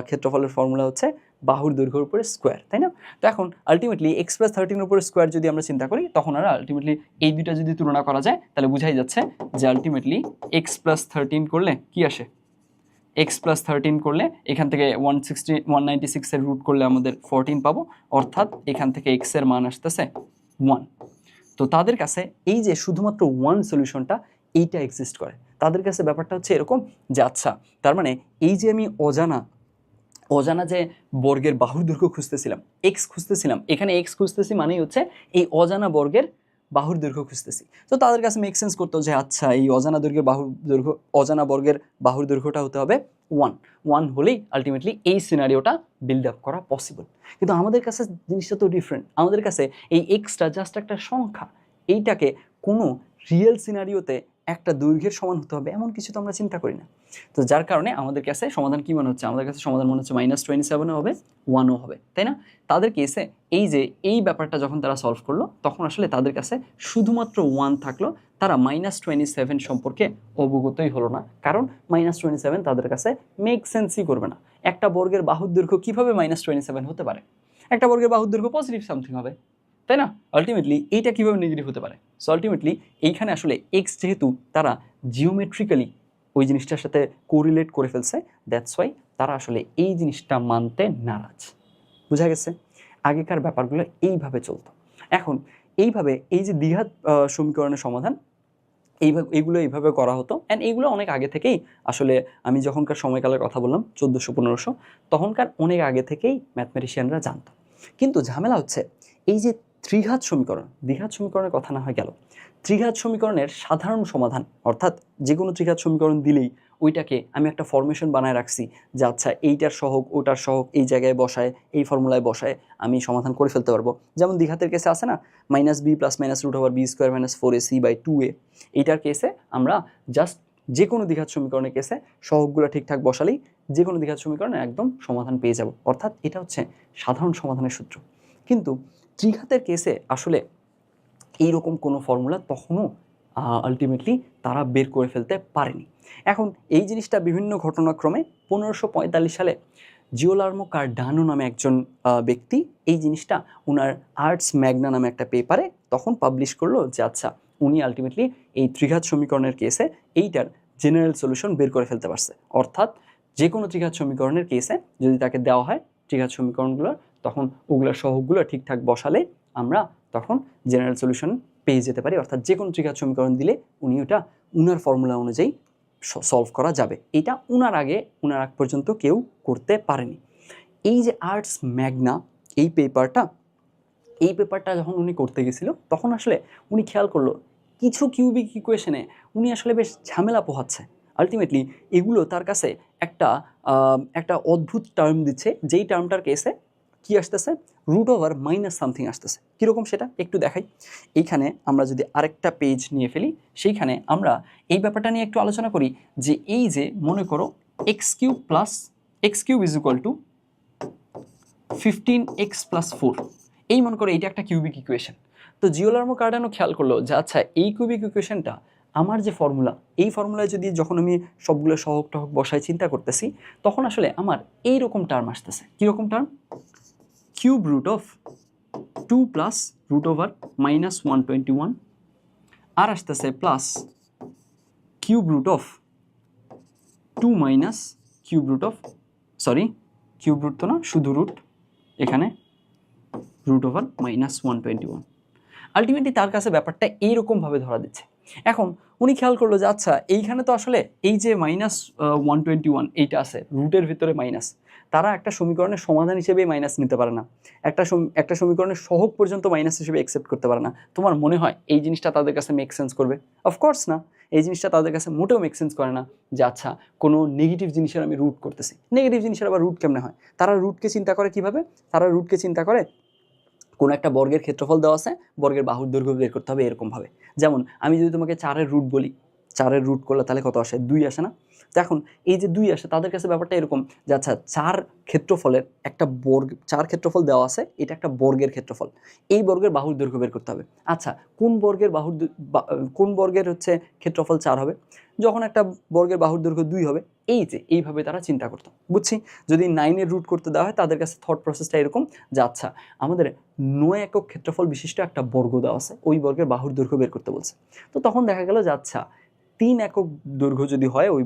ক্ষেত্রফলের ফর্মুলা হচ্ছে বাহুর দৈর্ঘ্যের উপরে স্কোয়ার, তাই না? তো এখন আলটিমেটলি x প্লাস 13 এর উপরে স্কোয়ার যদি আমরা চিন্তা করি, তখন আর আলটিমেটলি এই দুইটা যদি তুলনা করা যায়, তাহলে বোঝাই যাচ্ছে যে আলটিমেটলি x প্লাস 13 করলে কি আসে? x প্লাস 13 করলে এখান থেকে 196 এর রুট করলে আমাদের 14 পাবো, অর্থাৎ এখান থেকে x এর মান আসতেছে 1। তো তাদের কাছে এই যে শুধুমাত্র 1 সলিউশনটা এইটা এক্সিস্ট করে। তাদের কাছে ব্যাপারটা হচ্ছে এরকম যে আচ্ছা, তার মানে এই যে আমি অজানা যে বর্গের বাহুর দৈর্ঘ্য খুঁজতেছিলাম, x খুঁজতেছিলাম, এখানে x খুঁজতেছি মানেই হচ্ছে এই অজানা বর্গের বাহুর দৈর্ঘ্য খুঁজতেছি। তো তাদের কাছে মেক সেন্স করতো যে আচ্ছা, এই অজানা বর্গের বাহুর দৈর্ঘ্যটা হতে হবে 1 হলেই আলটিমেটলি এই সিনারিওটা বিল্ড আপ করা পসিবল। কিন্তু আমাদের কাছে জিনিসটা তো ডিফারেন্ট। আমাদের কাছে এই এক্সটা জাস্ট একটা সংখ্যা, এইটাকে কোনো রিয়েল সিনারিওতে একটা দৈর্ঘ্যের সমান হতে হবে এমন কিছু তো আমরা চিন্তা করি না। তো যার কারণে আমাদের কাছে সমাধান কি মনে হচ্ছে? আমাদের কাছে সমাধান মনে হচ্ছে -27 হবে, 1ও হবে, তাই না? তাদের কেসে এই যে এই ব্যাপারটা যখন তারা সলভ করলো, তখন আসলে তাদের কাছে শুধুমাত্র 1 থাকলো, তারা -27 সম্পর্কে অবগতই হলো না, কারণ -27 তাদের কাছে মেক সেন্সই করবে না। একটা বর্গের বাহুর দৈর্ঘ্য কীভাবে -27 হতে পারে? একটা বর্গের বাহুর দৈর্ঘ্য পজিটিভ সামথিং হবে, তাই না? আলটিমেটলি এইটা কীভাবে নেগেটিভ হতে পারে? সো আলটিমেটলি এইখানে আসলে এক্স যেহেতু তারা জিওমেট্রিক্যালি ওই জিনিসটার সাথে কোরিলেট করে ফেলছে, দ্যাটস ওয়াই তারা আসলে এই জিনিসটা মানতে নারাজ। বোঝা গেছে? আগেকার ব্যাপারগুলো এইভাবে চলতো। এখন এইভাবে এই যে দ্বিঘাত সমীকরণের সমাধান, এইভাবে করা হতো। অ্যান্ড এইগুলো অনেক আগে থেকেই আসলে, আমি যখনকার সময়কালের কথা বললাম 1400-1500, তখনকার অনেক আগে থেকেই ম্যাথমেটিশিয়ানরা জানতো। কিন্তু ঝামেলা হচ্ছে এই যে ত্রিঘাত সমীকরণ, দ্বিঘাত সমীকরণের কথা না হয় গেল, ত্রিঘাত সমীকরণের সাধারণ সমাধান, অর্থাৎ যে কোনো ত্রিঘাত সমীকরণ দিলেই ওইটাকে আমি একটা ফরমেশন বানায় রাখছি যে আচ্ছা এইটার সহগ ওটার সহগ এই জায়গায় বসায়, এই ফর্মুলায় বসায় আমি সমাধান করে ফেলতে পারবো। যেমন দ্বিঘাতের কেসে আছে না, -b + -√b² - 4ac/2a, এইটার কেসে আমরা জাস্ট যে কোনো দ্বিঘাত সমীকরণের কেসে সহগগুলো ঠিকঠাক বসালেই যে কোনো দ্বিঘাত সমীকরণের একদম সমাধান পেয়ে যাব, অর্থাৎ এটা হচ্ছে সাধারণ সমাধানের সূত্র। কিন্তু ত্রিঘাতের কেসে আসলে এইরকম কোনো ফর্মুলা তখনও আলটিমেটলি তারা বের করে ফেলতে পারেনি। এখন এই জিনিসটা বিভিন্ন ঘটনাক্রমে 1545 সালে জিওলার্মো কার্ডানো নামে একজন ব্যক্তি এই জিনিসটা ওনার আর্টস ম্যাগনা নামে একটা পেপারে তখন পাবলিশ করলো যে আচ্ছা উনি আলটিমেটলি এই ত্রিঘাত সমীকরণের কেসে এইটার জেনারেল সলিউশন বের করে ফেলতে পারছে। অর্থাৎ যে কোনো ত্রিঘাত সমীকরণের কেসে যদি তাকে দেওয়া হয় ত্রিঘাত সমীকরণগুলো, তখন ওগুলোর সহগগুলো ঠিকঠাক বসালে আমরা তখন জেনারেল সলিউশন পেয়ে যেতে পারি। অর্থাৎ যে কোনো ত্রিঘাত সমীকরণ দিলে উনি ওটা উনার ফর্মুলা অনুযায়ী সলভ করা যাবে। এটা উনার আগ পর্যন্ত কেউ করতে পারেনি। এই যে আর্টস ম্যাগনা এই পেপারটা যখন উনি করতে গেছিল তখন আসলে উনি খেয়াল করলো কিছু কিউবিক ইকুয়েশনে উনি আসলে বেশ ঝামেলা পোহাচ্ছে। আলটিমেটলি এগুলো তার কাছে একটা অদ্ভুত টার্ম দিচ্ছে, যেই টার্মটার কেসে কি আসতেছে, √/ সামথিং আসতেছে। কীরকম সেটা একটু দেখাই। এইখানে আমরা যদি আরেকটা পেজ নিয়ে ফেলি, সেইখানে আমরা এই ব্যাপারটা নিয়ে একটু আলোচনা করি যে এই যে মনে করো x³ + x³ = 15x + 4, এই মনে করো এইটা একটা কিউবিক ইকুয়েশন। তো জিওলার্মো কার্ডানো খেয়াল করলো যে আচ্ছা এই কিউবিক ইকুয়েশনটা আমার যে ফর্মুলা, এই ফর্মুলায় যদি যখন আমি সবগুলো সহগ টহগ বসায় চিন্তা করতেছি তখন আসলে আমার এইরকম টার্ম আসতেছে। কীরকম টার্ম? √2 + √/-121 আর আসতেছে প্লাস কিউব রুট তো না, শুধু রুট, এখানে √/-121। আলটিমেটলি তার কাছে ব্যাপারটা এইরকমভাবে ধরা দিচ্ছে। এখন উনি খেয়াল করলো যে আচ্ছা এইখানে তো আসলে এই যে -121 এইটা আছে রুটের ভিতরে মাইনাস, তারা একটা সমীকরণের সমাধান হিসেবে মাইনাস নিতে পারে না, একটা সমীকরণের সহগ পর্যন্ত মাইনাস হিসেবে অ্যাকসেপ্ট করতে পারে না। তোমার মনে হয় এই জিনিসটা তাদের কাছে মেক সেন্স করবে? অফকোর্স না। এই জিনিসটা তাদের কাছে মোটেও মেক সেন্স করে না যে আচ্ছা কোনো নেগেটিভ জিনিসের আমি রুট করতেছি। নেগেটিভ জিনিসের আবার রুট কেমনে হয়? তারা রুটকে চিন্তা করে কিভাবে? তারা রুটকে চিন্তা করে কোনো একটা বর্গের ক্ষেত্রফল দেওয়া আছে, বর্গের বাহুর দৈর্ঘ্য বের করতে হবে এরকমভাবে। যেমন আমি যদি তোমাকে 4-এর রুট বলি, 4-এর রুট করলে তাহলে কত আসে? 2 আসে না? তো এখন এই যে 2 আসে, তাদের কাছে ব্যাপারটা এরকম যে আচ্ছা 4 ক্ষেত্রফলের একটা বর্গ, 4 ক্ষেত্রফল দেওয়া আছে, এটা একটা বর্গের ক্ষেত্রফল, এই বর্গের বাহুর দৈর্ঘ্য বের করতে হবে। আচ্ছা কোন বর্গের হচ্ছে ক্ষেত্রফল 4 হবে? যখন একটা বর্গের বাহুর দৈর্ঘ্য 2 হবে। এই যে এইভাবে তারা চিন্তা করতো, বুঝছি। যদি 9-এর রুট করতে দেওয়া হয় তাদের কাছে থট প্রসেসটা এরকম যে আচ্ছা আমাদের 9 একক ক্ষেত্রফল বিশিষ্ট একটা বর্গ দেওয়া আছে, ওই বর্গের বাহুর দৈর্ঘ্য বের করতে বলছে। তো তখন দেখা গেল যে আচ্ছা 3 একক দৈর্ঘ্য যদি হয় ওই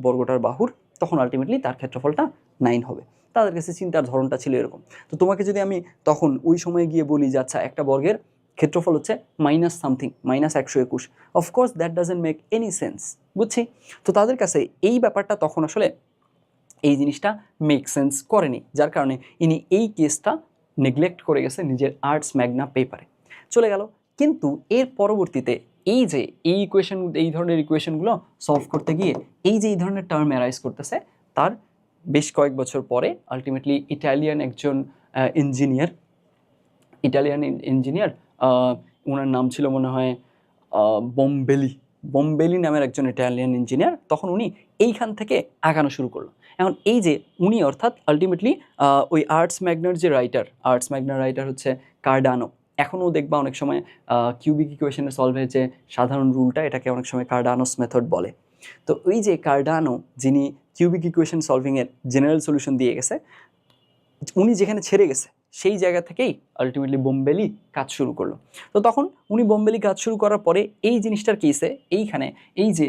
বর্গটার বাহুর, তখন আলটিমেটলি তার ক্ষেত্রফলটা 9 হবে। তাদের কাছে চিন্তার ধরনটা ছিল এরকম। তো তোমাকে যদি আমি তখন ওই সময়ে গিয়ে বলি যে আচ্ছা একটা বর্গের ক্ষেত্রফল হচ্ছে minus something, -121, of course that doesn't make any sense, বুঝছি। তো তাদের কাছে এই ব্যাপারটা তখন আসলে এই জিনিসটা মেক সেন্স করেনি, যার কারণে ইনি এই কেসটা নেগলেক্ট করে গেছে নিজের আর্টস ম্যাগনা পেপারে, চলে গেল। কিন্তু এর পরবর্তীতে এই যে এই ধরনের ইকুয়েশনগুলো সলভ করতে গিয়ে এই ধরনের টার্ম অ্যারাইজ করতেছে, তার বেশ কয়েক বছর পরে আলটিমেটলি ইটালিয়ান একজন ইঞ্জিনিয়ার, ওনার নাম ছিল মনে হয় বম্বেলি নামের একজন ইটালিয়ান ইঞ্জিনিয়ার, তখন উনি এইখান থেকে আগানো শুরু করলো। এখন এই যে উনি অর্থাৎ আলটিমেটলি ওই আর্টস ম্যাগনার রাইটার হচ্ছে কার্ডানো। এখনও দেখবা অনেক সময় কিউবিক ইকুয়েশনের সলভের যে সাধারণ রুলটা, এটাকে অনেক সময় কার্ডানোস মেথড বলে। তো ওই যে কার্ডানো, যিনি কিউবিক ইকুয়েশন সলভিংয়ের জেনারেল সলিউশন দিয়ে গেছে, উনি যেখানে ছেড়ে গেছে সেই জায়গা থেকেই আলটিমেটলি বোম্বেলি কাজ শুরু করলো। তো তখন উনি বোম্বেলি কাজ শুরু করার পরে এই জিনিসটার কেসে এইখানে এই যে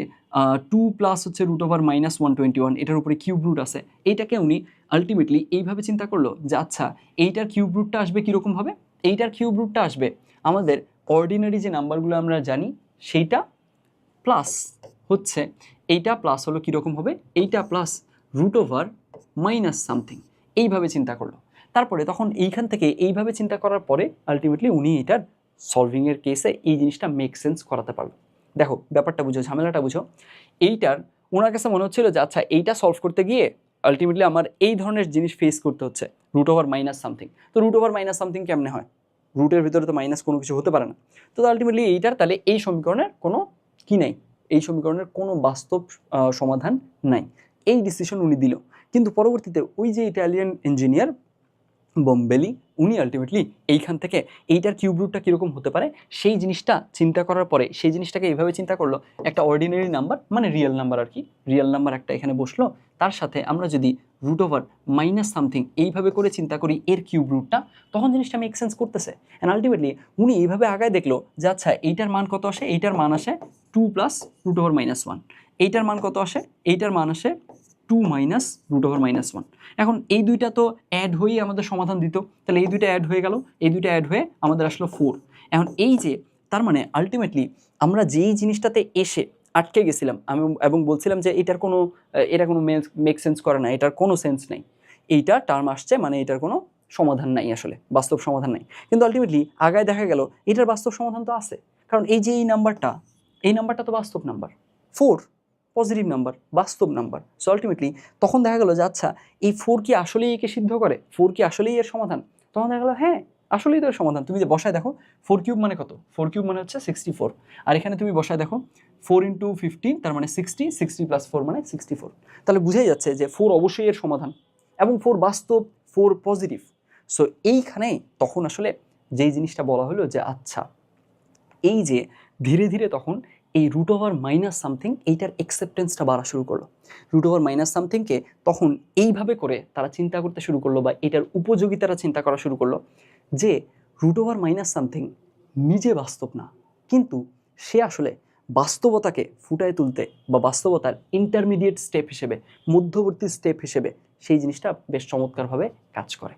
2 + হচ্ছে √/-121, এটার উপরে কিউব রুট আছে, এইটাকে উনি আলটিমেটলি এইভাবে চিন্তা করলো যে আচ্ছা এইটার কিউব রুটটা আসবে কীরকমভাবে? এইটার কিউব রুটটা আসবে আমাদের অর্ডিনারি যে নাম্বারগুলো আমরা জানি সেইটা প্লাস হচ্ছে এইটা প্লাস হলো কীরকম হবে, এইটা plus root over minus something, এইভাবে চিন্তা করলো। তারপরে তখন এইখান থেকে এইভাবে চিন্তা করার পরে আলটিমেটলি উনি এটার সলভিংয়ের কেসে এই জিনিসটা মেক সেন্স করাতে পারলো। দেখো ব্যাপারটা বুঝো, ঝামেলাটা বুঝো। এইটার ওনার কাছে মনে হচ্ছিল যে আচ্ছা এইটা সলভ করতে গিয়ে আলটিমেটলি আমার এই ধরনের জিনিস ফেস করতে হচ্ছে, রুট ওভার মাইনাস সামথিং। তো রুট ওভার মাইনাস সামথিং কেমনে হয়, রুটের ভিতরে তো মাইনাস কোনো কিছু হতে পারে না। তো আলটিমেটলি এইটার তাহলে এই সমীকরণের কোনো কি নাই, এই সমীকরণের কোনো বাস্তব সমাধান নাই, এই ডিসিশন উনি দিল। কিন্তু পরবর্তীতে ওই যে ইটালিয়ান ইঞ্জিনিয়ার বম্বেলি উনি আলটিমেটলি এইখান থেকে এইটার কিউব রুটটা কীরকম হতে পারে সেই জিনিসটা চিন্তা করার পরে সেই জিনিসটাকে এইভাবে চিন্তা করলো, একটা অর্ডিনারি নাম্বার মানে রিয়েল নাম্বার আর কি, রিয়েল নাম্বার একটা এখানে বসলো, তার সাথে আমরা যদি রুট ওভার মাইনাস সামথিং এইভাবে করে চিন্তা করি এর কিউব রুটটা, তখন জিনিসটা মেক সেন্স করতেছে। অ্যান্ড আলটিমেটলি উনি এইভাবে আগায় দেখলো যে আচ্ছা এইটার মান কত আসে, এইটার মান আসে 2 প্লাস রুট ওভার মাইনাস 1, এইটার মান কত আসে, এইটার মান আসে 2 মাইনাস রুট ওভার মাইনাস 1। এখন এই দুইটা তো অ্যাড হয়েই আমাদের সমাধান দিত, তাহলে এই দুইটা অ্যাড হয়ে গেল, এই দুইটা অ্যাড হয়ে আমাদের আসলো 4। এখন এই যে তার মানে আলটিমেটলি আমরা যেই জিনিসটাতে এসে আটকে গেছিলাম আমি এবং বলছিলাম যে এটা কোনো মেক সেন্স করে না, এটার কোনো সেন্স নেই, এইটা টার্ম আসছে মানে এটার কোনো সমাধান নাই, আসলে বাস্তব সমাধান নাই। কিন্তু আলটিমেটলি আগায় দেখা গেল এটার বাস্তব সমাধান তো আছে, কারণ এই যে এই নাম্বারটা তো বাস্তব নাম্বার, 4 পজিটিভ নাম্বার, বাস্তব নাম্বার। সো আলটিমেটলি তখন দেখা গেলো যে আচ্ছা এই 4 কি আসলেই একে সিদ্ধ করে, 4 কি আসলেই এর সমাধান? তখন দেখা গেলো হ্যাঁ আসলেই তো এর সমাধান। তুমি যে বসায় দেখো 4 কিউব মানে কত, 4 কিউব মানে হচ্ছে 64, আর এখানে তুমি বসায় দেখো 4 ইন্টু 15 তার মানে 60, 60 প্লাস 4 মানে 64। তাহলে বুঝাই যাচ্ছে যে 4 অবশ্যই এর সমাধান এবং 4 বাস্তব, 4 পজিটিভ। সো এইখানে তখন আসলে যেই জিনিসটা বলা হলো যে আচ্ছা এই যে ধীরে ধীরে তখন এই রুট ওভার মাইনাস সামথিং এইটার অ্যাকসেপ্টেন্সটা বাড়া শুরু করলো। রুট ওভার মাইনাস সামথিংকে তখন এইভাবে করে তারা চিন্তা করতে শুরু করলো বা এটার উপযোগিতারা চিন্তা করা শুরু করলো যে রুট ওভার মাইনাস সামথিং নিজে বাস্তব না, কিন্তু সে আসলে বাস্তবতাকে ফুটায় তুলতে বা বাস্তবতার ইন্টারমিডিয়েট স্টেপ হিসেবে, মধ্যবর্তী স্টেপ হিসেবে সেই জিনিসটা বেশ চমৎকারভাবে কাজ করে।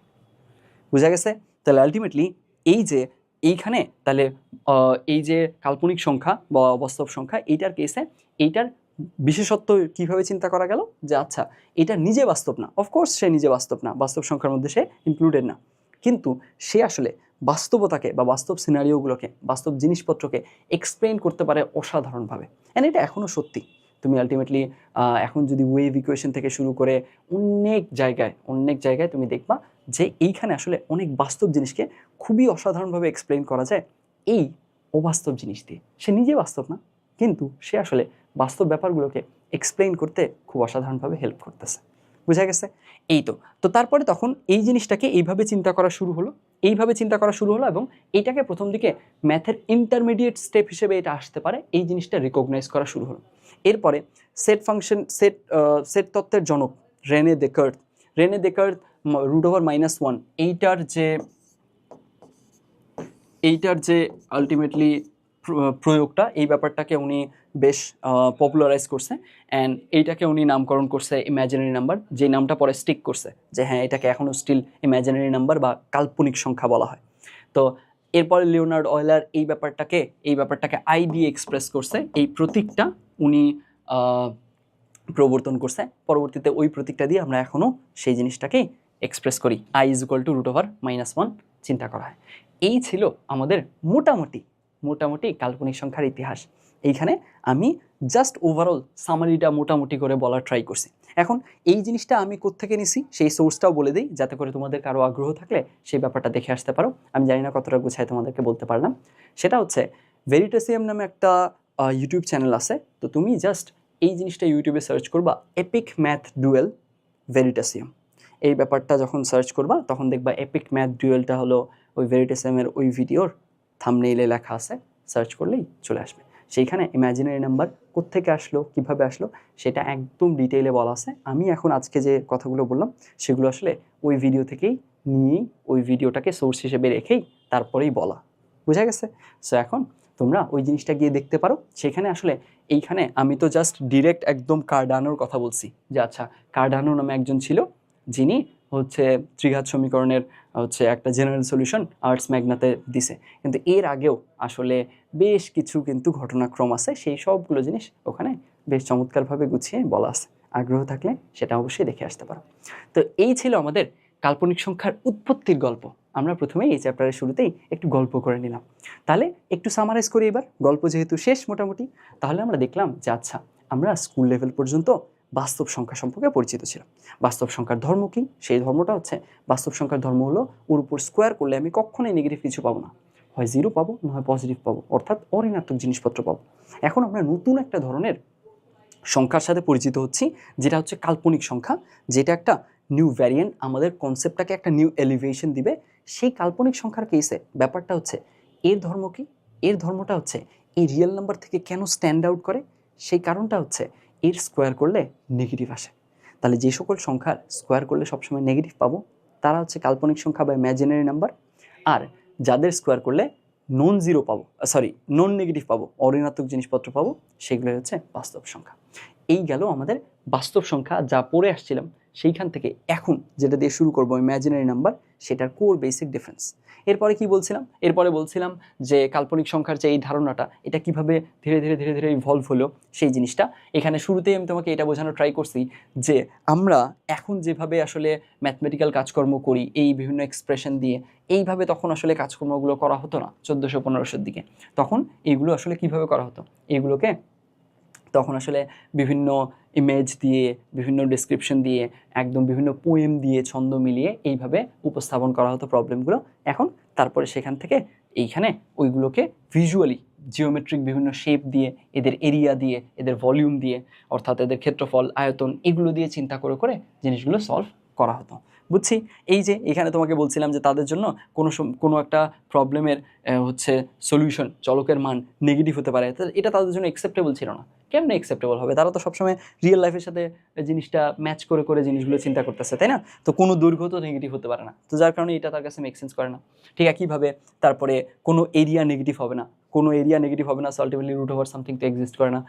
বোঝা গেছে? তাহলে আলটিমেটলি এই যে এইখানে তাহলে এই যে কাল্পনিক সংখ্যা বা অবাস্তব সংখ্যা এইটার কেসে এইটার বিশেষত্ব কিভাবে চিন্তা করা গেল যে আচ্ছা এটা নিজে বাস্তব না, অফকোর্স সে নিজে বাস্তব না, বাস্তব সংখ্যার মধ্যে সে ইনক্লুডেড না, কিন্তু সে আসলে বাস্তবতাকে বা বাস্তব সিনারিওগুলোকে, বাস্তব জিনিসপত্রকে এক্সপ্লেইন করতে পারে অসাধারণভাবে। অ্যান্ড এটা এখনও সত্যি। তুমি আলটিমেটলি এখন যদি ওয়েভ ইকুয়েশন থেকে শুরু করে অনেক জায়গায় তুমি দেখবা যে এইখানে আসলে অনেক বাস্তব জিনিসকে খুবই অসাধারণভাবে এক্সপ্লেইন করা যায় এই অবাস্তব জিনিস দিয়ে। সে নিজে বাস্তব না, কিন্তু সে আসলে বাস্তব ব্যাপারগুলোকে এক্সপ্লেইন করতে খুব অসাধারণভাবে হেল্প করতেছে। বুঝা গেছে? এই তো তারপরে তখন এই জিনিসটাকে এইভাবে চিন্তা করা শুরু হলো এবং এইটাকে প্রথম দিকে ম্যাথের ইন্টারমিডিয়েট স্টেপ হিসেবে এটা আসতে পারে এই জিনিসটা রিকগনাইজ করা শুরু হলো। এরপরে সেট তত্ত্বের জনক Rene Descartes root over minus 1 এইটার যে আলটিমেটলি প্রয়োগটা, এই ব্যাপারটাকে উনি বেশ পপুলারাইজ করছে অ্যান্ড এইটাকে উনি নামকরণ করছে ইম্যাজিনারি নাম্বার, যে নামটা পরে স্টিক করছে যে হ্যাঁ এটাকে এখনও স্টিল ইম্যাজিনারি নাম্বার বা কাল্পনিক সংখ্যা বলা হয়। তো এরপরে লিওনার্ড অয়লার এই ব্যাপারটাকে আই দিয়ে এক্সপ্রেস করছে, এই প্রতীকটা উনি প্রবর্তন করছে। পরবর্তীতে ওই প্রতীকটা দিয়ে আমরা এখনও সেই জিনিসটাকেই এক্সপ্রেস করি, i is equal to root over minus 1 চিন্তা করা হয়। এই ছিল আমাদের মোটামুটি কাল্পনিক সংখ্যার ইতিহাস। এইখানে আমি জাস্ট ওভারঅল সামারিটা মোটামুটি করে বলার ট্রাই করছি। এখন এই জিনিসটা আমি কোত্থেকে নিছি সেই সোর্সটাও বলে দিই, যাতে করে তোমাদের কারো আগ্রহ থাকলে সেই ব্যাপারটা দেখে আসতে পারো। আমি জানি না কতটা গুছায় তোমাদেরকে বলতে পারলাম। সেটা হচ্ছে ভেরিটাসিয়াম নামে একটা ইউটিউব চ্যানেল আছে। তো তুমি জাস্ট এই জিনিসটা ইউটিউবে সার্চ করবা এপিক ম্যাথ ডুয়েল ভেরিটাসিয়াম। এই ব্যাপারটা যখন সার্চ করবা তখন দেখবা এপিক ম্যাথ ডুয়েলটা হলো ওই ভেরিটাসিয়ামের ওই ভিডিওর থাম্বনেইলে লেখা আছে, সার্চ করলেই চলে আসবে। সেইখানে ইম্যাজিনারি নাম্বার কোত্থেকে আসলো, কিভাবে আসলো সেটা একদম ডিটেইলে বলা আছে। আমি এখন আজকে যে কথাগুলো বললাম সেগুলো আসলে ওই ভিডিও থেকেই নিয়েই, ওই ভিডিওটাকে সোর্স হিসেবে রেখেই তারপরেই বলা। বুঝা গেছে? সো এখন তোমরা ওই জিনিসটা গিয়ে দেখতে পারো। সেখানে আসলে এইখানে আমি তো জাস্ট ডিরেক্ট একদম কার্ডানোর কথা বলছি যে আচ্ছা কার্ডানো নামে একজন ছিল যিনি হচ্ছে ত্রিঘাত সমীকরণের হচ্ছে একটা জেনারেল সলিউশন আর্টস ম্যাগনাতে দিছে, কিন্তু এর আগেও আসলে বেশ কিছু কিন্তু ঘটনাক্রম আছে, সেই সবগুলো জিনিস ওখানে বেশ চমৎকারভাবে গুছিয়ে বলা আছে। আগ্রহ থাকলে সেটা অবশ্যই দেখে আসতে পারো। তো এই ছিল আমাদের কাল্পনিক সংখ্যার উৎপত্তির গল্প। আমরা প্রথমেই এই চ্যাপ্টারের শুরুতেই একটু গল্প করে নিলাম। তাহলে একটু সামারাইজ করি এবার, গল্প যেহেতু শেষ মোটামুটি, তাহলে আমরা দেখলাম যে আচ্ছা আমরা স্কুল লেভেল পর্যন্ত বাস্তব সংখ্যা সম্পর্কে পরিচিত ছিলাম। বাস্তব সংখ্যার ধর্ম কী? সেই ধর্মটা হচ্ছে, বাস্তব সংখ্যার ধর্ম হলো ওর উপর স্কোয়ার করলে আমি কখনোই নেগেটিভ কিছু পাবো না, হয় জিরো পাবো না হয় পজিটিভ পাবো, অর্থাৎ অঋণাত্মক জিনিসপত্র পাবো। এখন আমরা নতুন একটা ধরনের সংখ্যার সাথে পরিচিত হচ্ছি, যেটা হচ্ছে কাল্পনিক সংখ্যা, যেটা একটা নিউ ভ্যারিয়েন্ট, আমাদের কনসেপ্টটাকে একটা নিউ এলিভেশন দিবে। সেই কাল্পনিক সংখ্যার কেসে ব্যাপারটা হচ্ছে এর ধর্ম কি? এর ধর্মটা হচ্ছে এই রিয়েল নাম্বার থেকে কেন স্ট্যান্ড আউট করে? সেই কারণটা হচ্ছে এর স্কোয়ার করলে নেগেটিভ আসে। তাহলে যে সকল সংখ্যার স্কোয়ার করলে সবসময় নেগেটিভ পাবো তারা হচ্ছে কাল্পনিক সংখ্যা বা ইম্যাজিনারি নাম্বার, আর যাদের স্কোয়ার করলে নন জিরো পাবো, নন নেগেটিভ পাবো, অঋণাত্মক জিনিসপত্র পাবো, সেগুলোই হচ্ছে বাস্তব সংখ্যা। এই গেল আমাদের বাস্তব সংখ্যা যা পড়ে আসছিলাম, সেইখান থেকে এখন যেটা দিয়ে শুরু করবো ইম্যাজিনারি নাম্বার, সেটার কোর বেসিক ডিফারেন্স। এরপরে কি বলছিলাম? এরপরে বলছিলাম যে কাল্পনিক সংখ্যার যে এই ধারণাটা, এটা কিভাবে ধীরে ধীরে ধীরে ধীরে ইভলভ হলো সেই জিনিসটা। এখানে শুরুতেই আমি তোমাকে এটা বোঝানো ট্রাই করছি যে আমরা এখন যেভাবে আসলে ম্যাথমেটিক্যাল কাজকর্ম করি এই বিভিন্ন এক্সপ্রেশন দিয়ে, এইভাবে তখন আসলে কাজকর্মগুলো করা হতো না 1400-1500 দিকে। তখন এইগুলো আসলে কিভাবে করা হতো? এইগুলোকে তখন আসলে বিভিন্ন ইমেজ দিয়ে, বিভিন্ন ডেসক্রিপশন দিয়ে, একদম বিভিন্ন পোয়েম দিয়ে, ছন্দ মিলিয়ে এইভাবে উপস্থাপন করা হতো প্রবলেমগুলো। এখন তারপরে সেখান থেকে এইখানে ওইগুলোকে ভিজুয়ালি জিওমেট্রিক বিভিন্ন শেপ দিয়ে, এদের এরিয়া দিয়ে, এদের ভলিউম দিয়ে, অর্থাৎ এদের ক্ষেত্রফল, আয়তন, এগুলো দিয়ে চিন্তা করে করে জিনিসগুলো সলভ করা হতো। বুঝছি? এই যে এখানে তোমাকে বলছিলাম যে তাদের জন্য কোনো একটা প্রবলেমের হচ্ছে সলিউশন, চলকের মান নেগেটিভ হতে পারে, এটা তাদের জন্য অ্যাকসেপ্টেবল ছিল না। কেমনে অ্যাকসেপ্টেবল হবে? তারা তো সবসময় রিয়েল লাইফের সাথে জিনিসটা ম্যাচ করে করে জিনিসগুলো চিন্তা করতেছে, তাই না? তো কোনো দৈর্ঘ্য তো নেগেটিভ হতে পারে না, তো যার কারণে এটা তার কাছে মেক সেন্স করে না। ঠিক একইভাবে তারপরে কোনো এরিয়া নেগেটিভ হবে না, কোনো এরিয়া নেগেটিভ হবে না, so ultimately root over something তো এক্সিস্ট করে না।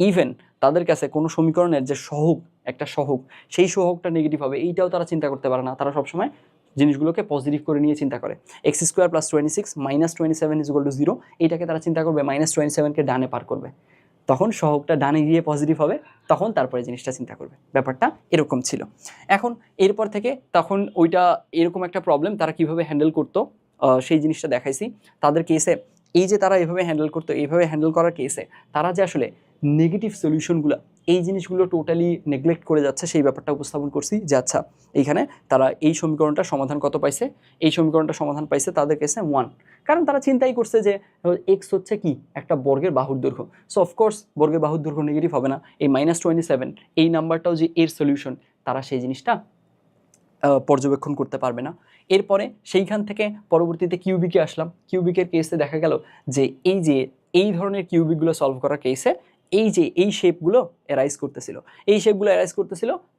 ইভেন তাদের কাছে কোনো সমীকরণের যে সহগ, একটা সহগ, সেই সহগটা নেগেটিভ হবে এইটাও তারা চিন্তা করতে পারে না। তারা সবসময় জিনিসগুলোকে পজিটিভ করে নিয়ে চিন্তা করে। X square plus 26 minus 27 is equal two 0, এইটাকে তারা চিন্তা করবে মাইনাস 27কে ডানে পার করবে, তখন সহগটা ডানে গিয়ে পজিটিভ হবে, তখন তারপরে জিনিসটা চিন্তা করবে। ব্যাপারটা এরকম ছিল। এখন এরপর থেকে তখন ওইটা এরকম একটা প্রবলেম তারা কিভাবে হ্যান্ডেল করতো সেই জিনিসটা দেখাইছি। তাদের কেসে এই যে তারা এভাবে হ্যান্ডেল করতো, এইভাবে হ্যান্ডেল করার কেসে তারা যে আসলে নেগেটিভ সলিউশনগুলো, এই জিনিসগুলো টোটালি নেগলেক্ট করে যাচ্ছে, সেই ব্যাপারটা উপস্থাপন করছি যে আচ্ছা এইখানে তারা এই সমীকরণটা সমাধান কত পাইছে? এই সমীকরণটা সমাধান পাইছে তাদের কেসে 1, কারণ তারা চিন্তাই করছে যে এক্স হচ্ছে কি একটা বর্গের বাহুর দৈর্ঘ্য, সো অফকোর্স বর্গের বাহুর দৈর্ঘ্য নেগেটিভ হবে না। এই -27 এই নাম্বারটাও যে এর সলিউশন, তারা সেই জিনিসটা পর্যবেক্ষণ করতে পারবে না। এরপরে সেইখান থেকে পরবর্তীতে কিউবিকে আসলাম। কিউবিকের কেসে দেখা গেল যে এই ধরনের কিউবিকগুলো সলভ করার কেসে এই শেপগুলো অ্যারাইজ করতেছিল,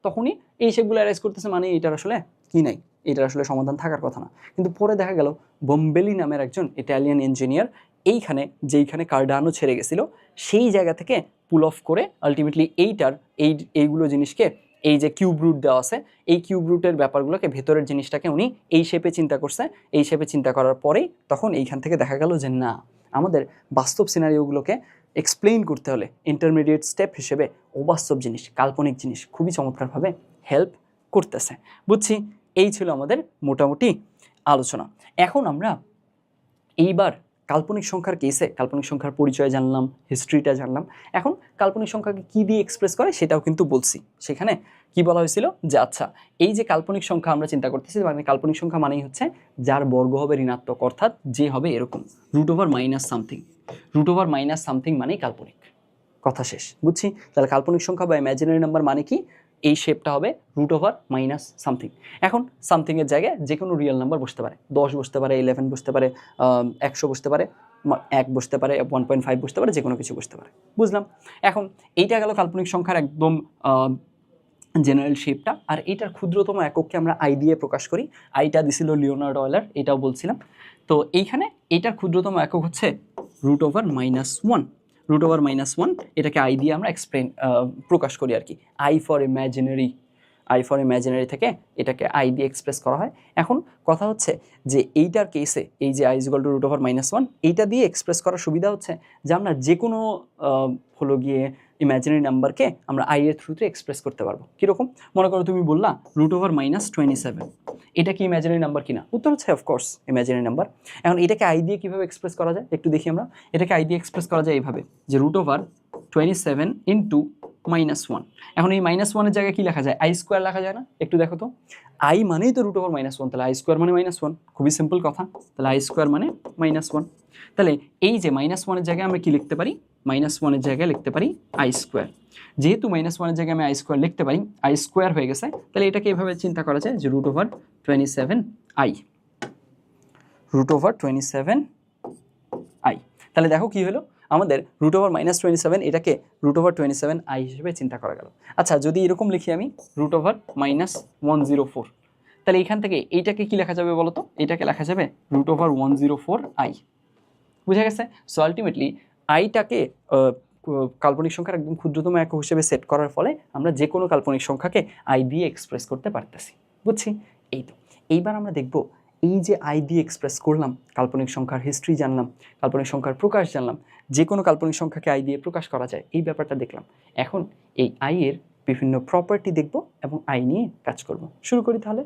তখনই এই শেপগুলো অ্যারাইজ করতেছে, মানে এটার আসলে কি নাই, এটার আসলে সমাধান থাকার কথা না। কিন্তু পরে দেখা গেল বোম্বেলি নামের একজন ইটালিয়ান ইঞ্জিনিয়ার যেইখানে কার্ডানো ছেড়ে গেছিল, সেই জায়গা থেকে পুল অফ করে আলটিমেটলি এইগুলো জিনিসকে, এই যে কিউব রুট দেওয়া আছে, এই কিউব রুটের ব্যাপারগুলোকে, ভেতরের জিনিসটাকে উনি এই শেপে চিন্তা করছে। এই শেপে চিন্তা করার পরেই তখন এইখান থেকে দেখা গেল যে না, আমাদের বাস্তব সিনারিওগুলোকে এক্সপ্লেইন করতে হলে ইন্টারমিডিয়েট স্টেপ হিসেবে অবাস্তব জিনিস, কাল্পনিক জিনিস খুবই চমৎকারভাবে হেল্প করতেছে। বুঝছি? এই ছিল আমাদের মোটামুটি আলোচনা। এখন আমরা এইবার কাল্পনিক সংখ্যার কেসে কাল্পনিক সংখ্যার পরিচয় জানলাম, হিস্ট্রিটা জানলাম। এখন কাল্পনিক সংখ্যাকে কী দিয়ে এক্সপ্রেস করে সেটাও কিন্তু বলছি। সেখানে কি বলা হয়েছিল যে আচ্ছা এই যে কাল্পনিক সংখ্যা আমরা চিন্তা করতেছি, মানে কাল্পনিক সংখ্যা মানেই হচ্ছে যার বর্গ হবে ঋণাত্মক, অর্থাৎ যে হবে এরকম রুট ওভার মাইনাস সামথিং মানেই কাল্পনিক, কথা শেষ। বুঝছি? তাহলে কাল্পনিক সংখ্যা বা ইমাজিনারি নাম্বার মানে কি? এই শেপটা হবে রুট ওভার মাইনাস সামথিং। এখন সামথিংয়ের জায়গায় যে কোনো রিয়েল নাম্বার বসতে পারে, 10 বসতে পারে, 11 বসতে পারে, 100 বসতে পারে, 1 বসতে পারে, 1.5 বসতে পারে, যে কোনো কিছু বসতে পারে। বুঝলাম? এখন এইটা গেল কাল্পনিক সংখ্যার একদম জেনারেল শেপটা। আর এইটার ক্ষুদ্রতম একককে আমরা আই দিয়ে প্রকাশ করি। আইটা দিছিল লিওনার্ডো অয়লার, এটাও বলছিলাম। তো এইখানে এইটার ক্ষুদ্রতম একক হচ্ছে রুট ওভার মাইনাস ওয়ান, এটাকে আই দিয়ে আমরা প্রকাশ করি আর কি। I for imaginary, I for imaginary থেকে এটাকে আই দিয়ে এক্সপ্রেস করা হয়। এখন কথা হচ্ছে যে এইটার কেসে এই যে আই ইকুয়াল টু √(-1) এইটা দিয়ে এক্সপ্রেস করার সুবিধা হচ্ছে যে আমরা যে কোনো হলো গিয়ে ইমাজিনারি নাম্বারকে আমরা আই এর থ্রুতে এক্সপ্রেস করতে পারবো। কীরকম? মনে করো তুমি বললা √(-27) এটা কি ইমাজিনারি নাম্বার কিনা? উত্তর হচ্ছে অফকোর্স ইমাজিনারি নাম্বার। এখন এটাকে আই দিয়ে কীভাবে এক্সপ্রেস করা যায় একটু দেখি আমরা। এটাকে আই দিয়ে এক্সপ্রেস করা যায় এইভাবে যে √(27) ইন্টু -1। এখন এই -1-এর জায়গায় কী লেখা যায়? আই স্কোয়ার লেখা যায় না? একটু দেখো তো, আই মানেই তো √(-1), তাহলে আই স্কোয়ার মানে -1, খুবই সিম্পল কথা। তাহলে আই স্কোয়ার মানে -1। তাহলে এই যে -1-এর জায়গায় আমরা কি লিখতে পারি? -1-এর জায়গায় লিখতে পারি আই স্কোয়ার। যেহেতু -1-এর জায়গায় আমি আই স্কোয়ার লিখতে পারি, আই স্কোয়ার হয়ে গেছে, তাহলে এটাকে এভাবে চিন্তা করা যায় যে √(27i) √(27i) তাহলে দেখো কি হলো, আমাদের √(-27) এটাকে √(27i) হিসেবে চিন্তা করা গেল। আচ্ছা, যদি এরকম লিখি আমি √(-104), তাহলে এখান থেকে এইটাকে কি লেখা যাবে বলো তো? এটাকে লেখা যাবে √(104i). বুঝা গেছে? সো আলটিমেটলি আইটাকে কাল্পনিক সংখ্যার একদম ক্ষুদ্রতম একক হিসেবে সেট করার ফলে আমরা যে কোনো কাল্পনিক সংখ্যাকে আই দিয়ে এক্সপ্রেস করতে পারতেছি। বুঝছি? এই তো এইবার আমরা দেখব এই যে আই দিয়ে এক্সপ্রেস করলাম, কাল্পনিক সংখ্যার হিস্ট্রি জানলাম, কাল্পনিক সংখ্যার প্রকাশ জানলাম, যে কোনো কাল্পনিক সংখ্যাকে আই দিয়ে প্রকাশ করা যায়, এই ব্যাপারটা দেখলাম। এখন এই আই এর বিভিন্ন প্রপার্টি দেখব এবং আই নিয়ে কাজ করব। শুরু করি তাহলে।